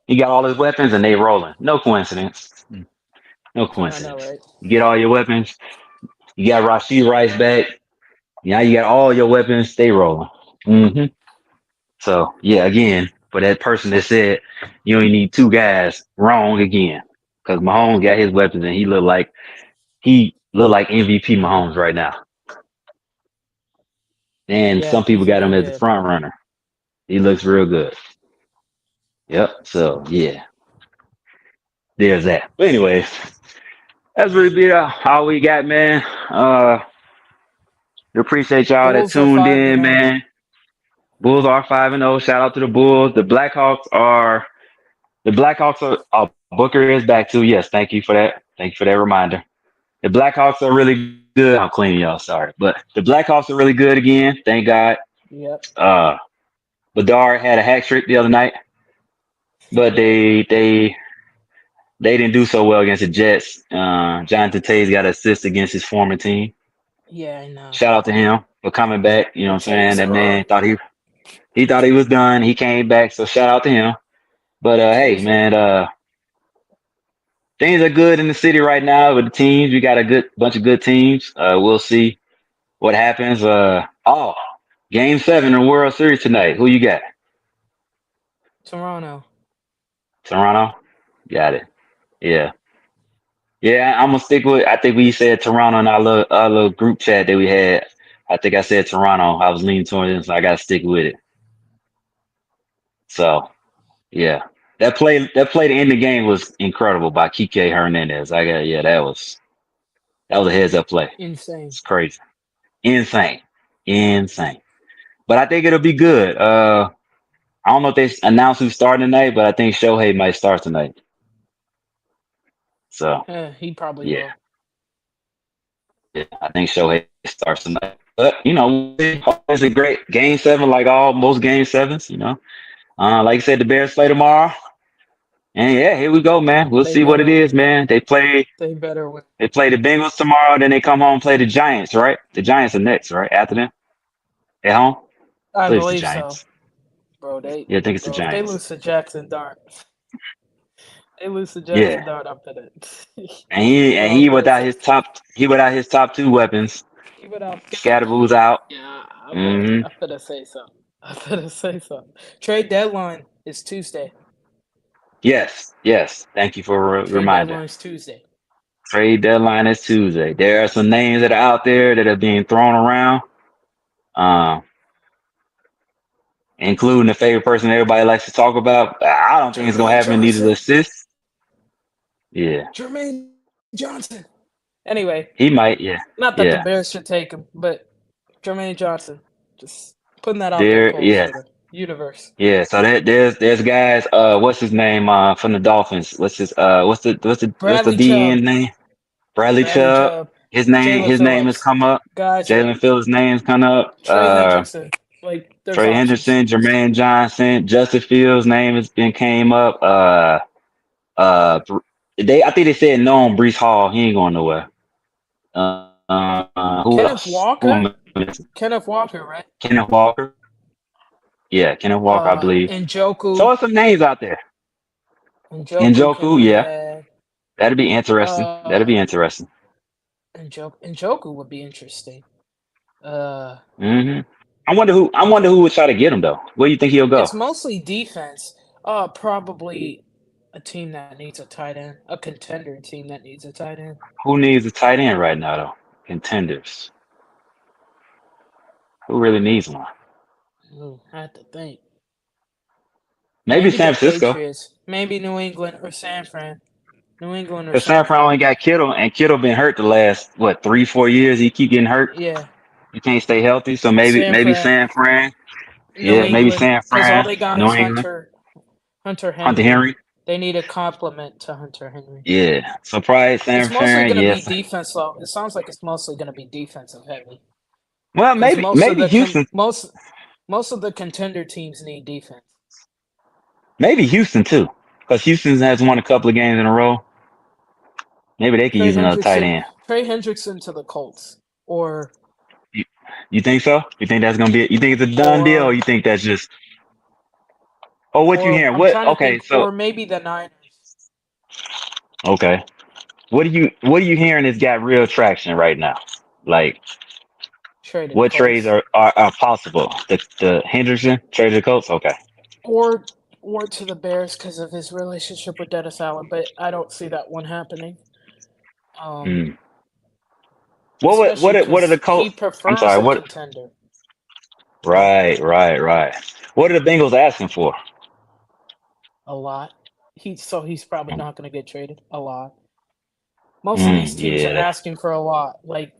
He got all his weapons and they rolling. No coincidence. No I know, coincidence. right? You get all your weapons. You got Rasheed Rice back. Now you got all your weapons. Stay rolling. hmm So yeah, again, for that person that said you only need two guys, wrong again. Because Mahomes got his weapons and he look like MVP Mahomes right now. And Yeah, some people he's got him looking as the good. front runner. He looks real good. Yep. So yeah, there's that. But anyways, that's really be all we got, man. We appreciate y'all that Bulls are tuned five and in, zero. man. Bulls are 5-0. Shout out to the Bulls. Oh, Booker is back too. Yes, thank you for that. Thank you for that reminder. The Blackhawks are really good. I'm cleaning y'all, sorry, but the Blackhawks are really good again. Thank God. Yep. Uh, Bedard had a hat trick the other night, but Yep. They didn't do so well against the Jets. Jonathan Tays got an assist against his former team. Yeah, I know. Shout out to him for coming back. You know The what I'm saying? That taser. man he thought he was done. He came back, so shout out to him. But hey, Taser. man, things are good in the city right now with the teams. We got a good bunch of good teams. We'll see what happens. Game 7 in the World Series tonight. Who you got? Toronto. Toronto. Got it. Yeah. Yeah, I'm gonna stick with. I think we said Toronto in our little group chat that we had. I think I said Toronto. I was leaning towards it, so I gotta stick with it. So yeah, that play to end the game was incredible by Kike Hernandez. That was a heads up play. Insane. It's crazy, insane, insane. But I think it'll be good. I don't know if they announced who's starting tonight, but I think Shohei might start tonight. So He probably yeah, will. yeah, I think Shohei starts tonight. But it's a great game 7, like all most game 7s. Like I said, the Bears play tomorrow, and yeah, here we go, man. We'll They see what it better. is, man. They play They better win. they play the Bengals tomorrow, then they come home and play the Giants, right? The Giants are next, right? After them, at home. I I believe it's the believe so, Giants. bro. Yeah, I think it's the If they Giants. lose to Jackson Dart, they lose to Yeah, Jackson Dart. I'm gonna, and he and bro. I'm he gonna without say, his top two weapons. keep it up. Scatterboos out. Yeah, Hmm. I'm gonna say something. I'm gonna say something. Trade deadline is Tuesday. Yes, yes. Thank you for a Trade reminder. deadline is Tuesday. Trade deadline is Tuesday. There are some names that are out there that are being thrown around, uh, including the favorite person everybody likes to talk about. I don't think it's gonna Jermaine happen. Neither the Johnson. assists. Yeah, Jermaine Johnson. Anyway, he might. Yeah, not that the yeah. Bears should take him, but Jermaine Johnson. Just putting that out there, There. Colts, Yeah, for the universe. yeah. So there's guys. What's his name? From the Dolphins. What's the Bradley DN Chubb. name? Bradley Bradley Chubb. Chubb. His name Jalen his name has Phillips. come up. Guys Jalen like Phillips' name's come up. Trey Hendrickson. Like, there's Trey options. Henderson, Jermaine Johnson, Justin Fields' name has been came up. Uh, I think they said no on Brees Hall. He ain't going nowhere. Who else? Kenneth Who am I Walker. missing? Kenneth Walker, right? Kenneth Walker. Yeah, Kenneth Walker, I believe. So Njoku. are some names out there. Njoku can Njoku, be yeah, had. that'd be interesting. That'd be interesting. Njoku would be interesting. Uh, Hmm. I wonder who would try to get him though. Where do you think he'll go? it's mostly defense. Probably a team that needs a tight end, a contender team that needs a tight end. Who needs a tight end right now though? Contenders. Who really needs one? Ooh, I have to think. Maybe Maybe the San Francisco. Patriots. Maybe New England or San Fran. New England or Because San San Fran Fran. only got Kittle, and Kittle been hurt the last 3-4 years. He keep getting hurt. Yeah, He can't stay healthy. So maybe San San Fran, Fran. New Yeah, maybe England, San because all Fran, they got New is England, Hunter Hunter Henry. Henry. They need a complement to Hunter Henry. Yeah. So probably It's San mostly Fran. going to be Yes. defense, though. It sounds like it's mostly going to be defensive heavy, Well, because maybe Houston. most of the contender teams need defense. Maybe Houston too. Because Houston has won a couple of games in a row. Maybe they could Trey use another tight Hendrickson, end. Trey Hendrickson to the Colts, You, you think so? You think that's gonna be? You think it's a done deal, or or you think that's just? Oh, what you or hearing? I'm What? trying to Okay, think, so or maybe the Niners. okay. What are you hearing that's got real traction right now? Like Trade to the what trades Colts, are possible? The Henderson trade to the Colts? Okay. or or to the Bears because of his relationship with Dennis Allen, but I don't see that one happening. Um, Mm. What especially are the because he Colts? I'm prefers sorry. a What? contender. Right, right, right. What are the Bengals asking for? A lot. He's probably not going to get traded. A lot. Most of these teams are Yeah. asking for a lot. Like,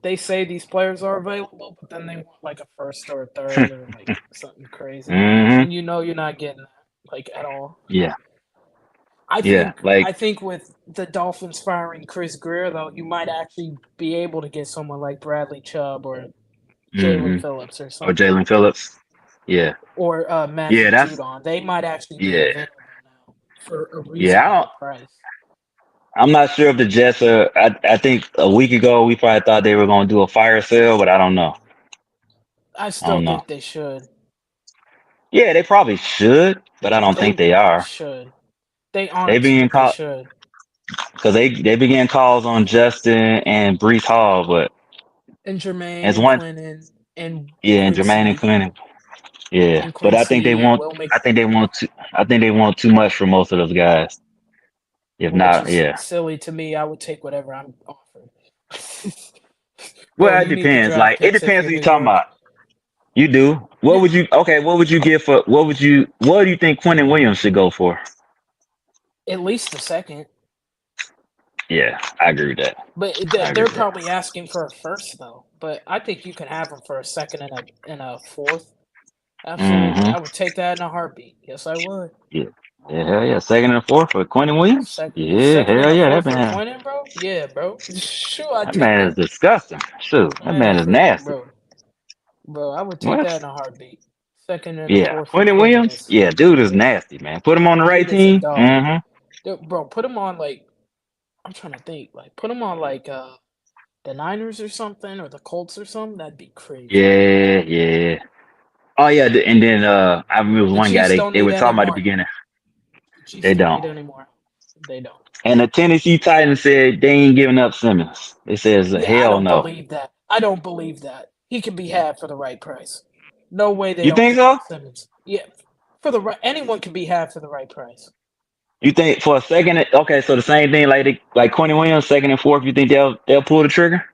they say these players are available, but then they want like a first or a third or like something crazy, Hmm. and you're not getting that like at all. Yeah. I Yeah. think Like. I think with the Dolphins firing Chris Greer, though, you might actually be able to get someone like Bradley Chubb or Hmm. Jalen Phillips or Or something, Jalen Phillips. Yeah. or Yeah. Matthew That's. Judon. They might actually be Yeah. available now. for a Yeah, reasonable price. I'm not sure if the Jets are. I think a week ago we probably thought they were going to do a fire sale, but I don't know. I I still don't know. think they should. Yeah, they probably should, but I don't think They they are. should. They They began honestly call should. because they began calls on Justin and Brees Hall, but And Jermaine as and one, Quentin and yeah, and Jermaine and Quincy Clinton, yeah. and But I think they Quincy want. will make, I think they want to. I think they want too much from most of those guys. If which not, is yeah. silly to me. I would take whatever I'm offered. Bro, Well, it you need the depends. draft Like it picks if depends you're who you New talking York. about. You do. What Yeah, would you? Okay, what would you give for? What would you? What do you think Quentin Williams should go for? at least the second. Yeah, I agree with that. But I agree they're with that. probably asking for a first though. But I think you can have them for a second and a fourth. Absolutely, Mm-hmm. I would take that in a heartbeat. Yes, I would. Yeah. Yeah, hell yeah. Second and fourth for Quentin Williams. Yeah, Second hell and a yeah. fourth for Quentin, bro. Yeah, bro. Sure, I'd That take man is that. disgusting. Shoot, that man Man, is nasty. bro, I would take that What? in a heartbeat. Second and a Yeah, fourth for Quentin Quentin Williams. is Yeah, dude is nasty, man. Put him on the right dude is a team. dog. Mm-hmm. Bro, put him on like I'm trying to think. Like put him on like the Niners or something or the Colts or something. That'd be crazy. Yeah, yeah. Oh yeah, and then I remember there was The one guy Chiefs don't they need were talking about at anymore. the beginning. The Chiefs They don't don't. need anymore. They don't. And the Tennessee Titans said they ain't giving up Simmons. It says Yeah, I hell don't no. believe that. I don't believe that. He can be had for the right price. No way they You don't think give up so? Simmons. Yeah, for the right anyone can be had for the right price. You think for a second? Okay, so the same thing like Quentin Williams, second and fourth. You think they'll pull the trigger?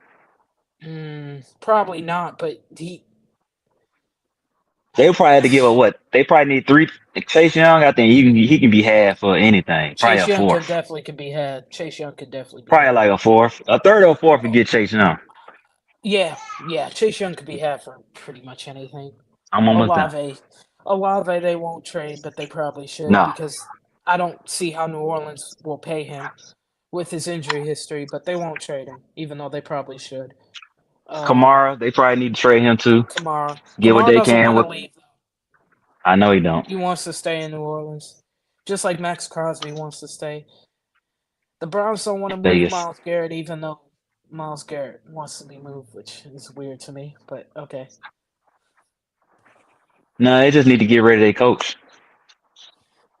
Probably not, but he They probably have to give a what? They probably need three. Chase Young, I think he can be had for anything. Probably Chase a Young fourth. could be had. Chase Young could definitely be Probably had. like a fourth, a third or a fourth to Oh, get Chase Young. yeah, yeah. Chase Young could be had for pretty much anything. I'm almost done. Olave, Olave, they won't trade, but they probably should No, because I don't see how New Orleans will pay him with his injury history, but they won't trade him, even though they probably should. Um, Kamara, they probably need to trade him too. Kamara, Get what they doesn't can want to with. leave. I know he don't. He wants to stay in New Orleans, just like Max Crosby wants to stay. The Browns don't want to move Vegas. Miles Garrett, even though Miles Garrett wants to be moved, which is weird to me. But okay, No, they just need to get rid of their coach.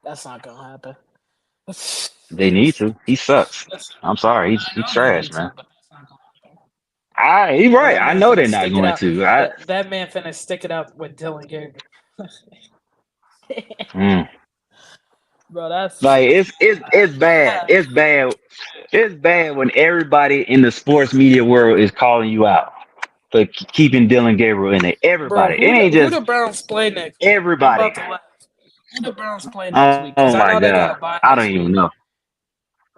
that's not gonna happen. They need to. He sucks. That's, I'm sorry. He's I he's know they trash, need to, man. but that's not gonna happen. He Bro, right. that I man know finna they're not stick it going out. to. That man finna stick it out with Dylan Gabriel. Mm. Bro, that's Like it's bad. It's bad. It's bad when everybody in the sports media world is calling you out for keeping Dylan Gabriel in there. bro. Everybody. It ain't Who just the Browns play next week? I'm everybody. about to laugh. Who the Browns play next Oh week? my Because I know God. they got a I bye don't next even know. week.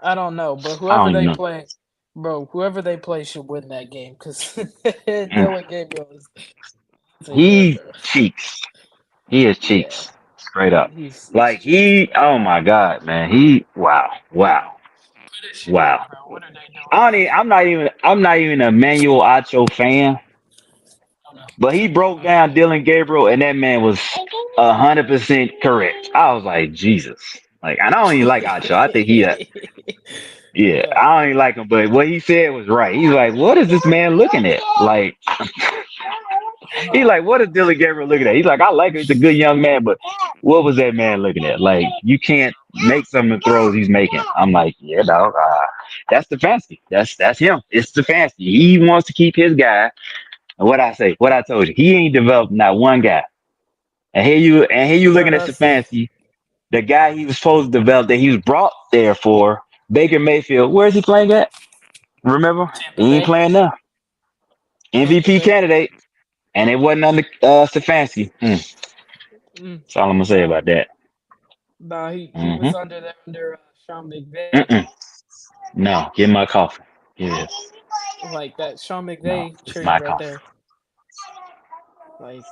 I don't know, but I don't even know. whoever they play should win that game. Because Mm. Dylan Gabriel is a He joker. cheeks. He is Yeah, cheeks. Straight up. he's Like cheeks, he. bro. Oh my God, man. He. Wow. Wow. Put his shit in, Wow. bro. What are they doing? I don't even, I'm not even a Manuel Acho fan, Oh no. but he broke down Dylan Gabriel and that man was 100% correct. I was like, Jesus. Like, and I don't even like Acho. I think yeah, Bro, I don't even like him, but what he said was right. He's like, what is this man looking at? Like, he's like, what is Dylan Gabriel looking at? He's like, I like him. He's a good young man, but what was that man looking at? Like, you can't make some of the throws he's making. I'm like, yeah, dog. That's the fancy. That's him. It's the fancy. He wants to keep his guy. And what I say, what I told you, he ain't developed not one guy. And here you bro, looking at that's Stefanski, the guy he was supposed to develop that he was brought there for, Baker Mayfield. Where is he playing at? Remember? Tampa He ain't Bay. playing now. Tampa MVP Bay. candidate, and it wasn't under Stefanski. Mm. That's all I'm gonna say about that. Nah, he Mm-hmm. was under Sean McVay. Mm-mm. No, get my coffee. Give it. Like that Sean No, McVay it's trade my right coffee. there. Like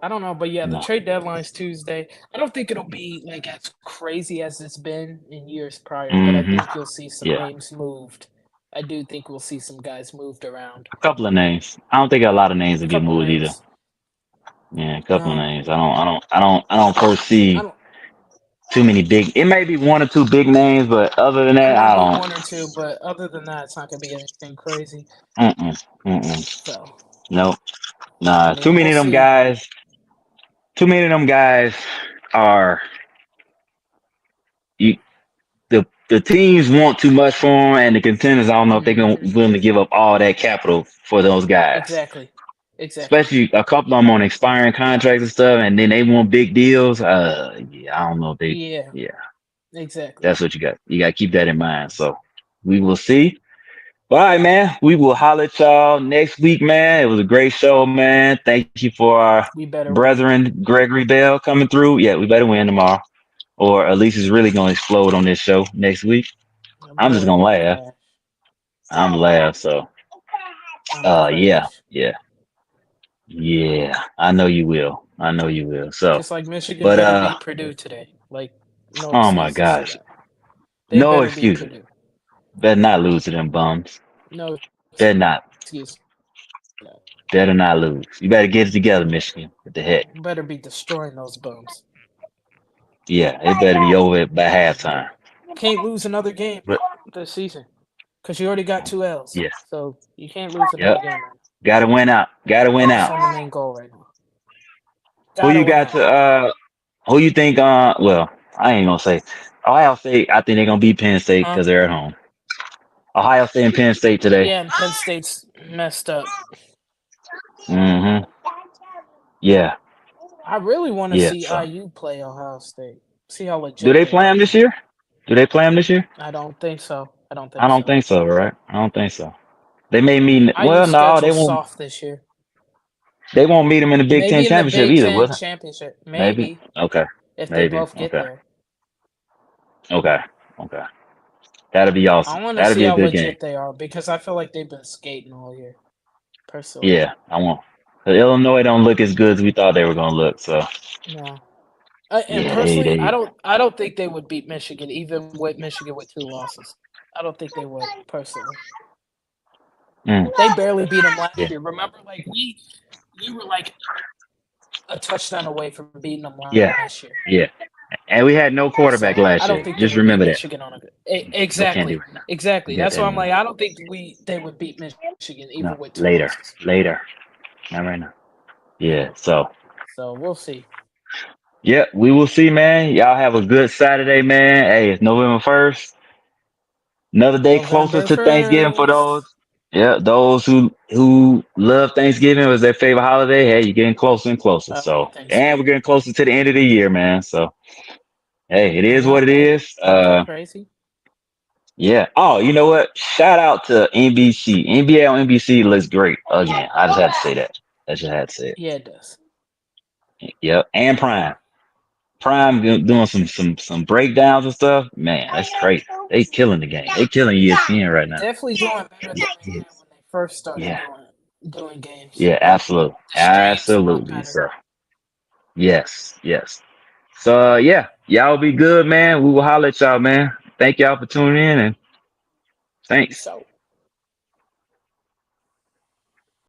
I don't know, but yeah, the No. trade deadline's Tuesday. I don't think it'll be like as crazy as it's been in years prior, but I Mm-hmm. think you'll see some Yeah, names moved. I do think we'll see some guys moved around. a couple of names. I don't think a lot of names will A get couple moved either. names. Yeah, a couple of No, names. I don't I foresee don't. too many big. It may be one or two big names, but other than It that, might I be don't. one or two, but other than that, it's not gonna be anything crazy. Mm-mm, mm-mm. So, Nope. I Nah. Too mean, many we'll of them see. guys. Too many of them guys are you. The teams want too much for them, and the contenders. I don't know if they're gonna Hmm. willing to give up all that capital for those guys. Exactly. Exactly. Especially a couple of them on expiring contracts and stuff, and then they want big deals. Yeah, I don't know if they. Yeah. Yeah, Exactly. that's what you got. You got to keep that in mind. So we will see. All right, man. We will holler at y'all next week, man. It was a great show, man. Thank you for our We better win. brethren Gregory Bell coming through. Yeah, we better win tomorrow, or at least it's really gonna explode on this show next week. I'm I'm just better gonna be laugh. trash. I'm laugh. So, I'm yeah, trash. yeah, yeah. I know you will. I know you will. So, Just like Michigan but better beat Purdue today. Like, no oh my excuses to gosh, that. They no better beat excuses. Purdue. Better not lose to them bums. No excuse Better for not. that. Better not lose. You better get it together, Michigan. What the heck? Better be destroying those bums. Yeah, it better be over by halftime. Can't lose another game But this season because you already got two L's. yeah, So you can't lose yep. another game right now. Gotta win out. Gotta win Focus out. on the main goal right now. Who Gotta you win got out. to? Who you think? Well, I ain't gonna say. Ohio State. I think they're gonna beat Penn State Huh? because they're at home. Ohio State and Penn State today. Yeah, and Penn State's messed up. Mm-hmm. Yeah, I really want to yeah. see So, IU play Ohio State. See how do legit they they play are, them this man. year? Do they play them this year? I don't think so. I don't I think don't so. think so. Right? I don't think so. They may No. mean. IU Well, no, they schedule's won't. soft this year. They won't meet them in the Big Ten Maybe in the championship Big either, Ten was it? championship. Maybe. Maybe Okay. if they Maybe. both get Okay. there. Okay. Okay. That'll be awesome. I want to That'll see be a how good game. legit they are because I feel like they've been skating all year. Personally, Yeah, I want. 'Cause Illinois don't look as good as we thought they were gonna look. So no. And yeah, they personally, I they. don't. I don't think they would beat Michigan, even with Michigan with two losses. I don't think they would personally. Mm, They barely beat them last yeah, year. Remember, like we were like a touchdown away from beating them last yeah, year. yeah. And we had no So quarterback I don't last think year. they would Just beat remember that. Michigan on a No candy exactly, right now. exactly. You got That's that why in I'm your like, mind. I don't think they would beat Michigan even No, with two later, losses. later. Not right now. Yeah. So So we'll see. yeah, we will see, man. Y'all have a good Saturday, man. Hey, it's November 1st. Another day closer November to Thanksgiving for 1st. those. Yeah, those who love Thanksgiving was their favorite holiday. Hey, you're getting closer and closer. I hate So, and we're Thanksgiving. getting closer to the end of the year, man. So, hey, it I is what know, it right? is. Ain't that crazy? Yeah. Oh, you know what? Shout out to NBC. NBA on NBC looks great again. I just had to say that. I just had to say Yeah, it does. it. Yep. And Prime. Prime doing some breakdowns and stuff. Man, that's great. They killing the game. They killing ESPN right now. Definitely doing better than Yeah. they did when they first started Yeah. doing games. Yeah. Absolutely. The streams a lot Absolutely. better. So yes. Yes. So yeah, y'all be good, man. We will holler at y'all, man. Thank y'all for tuning in and thanks. So.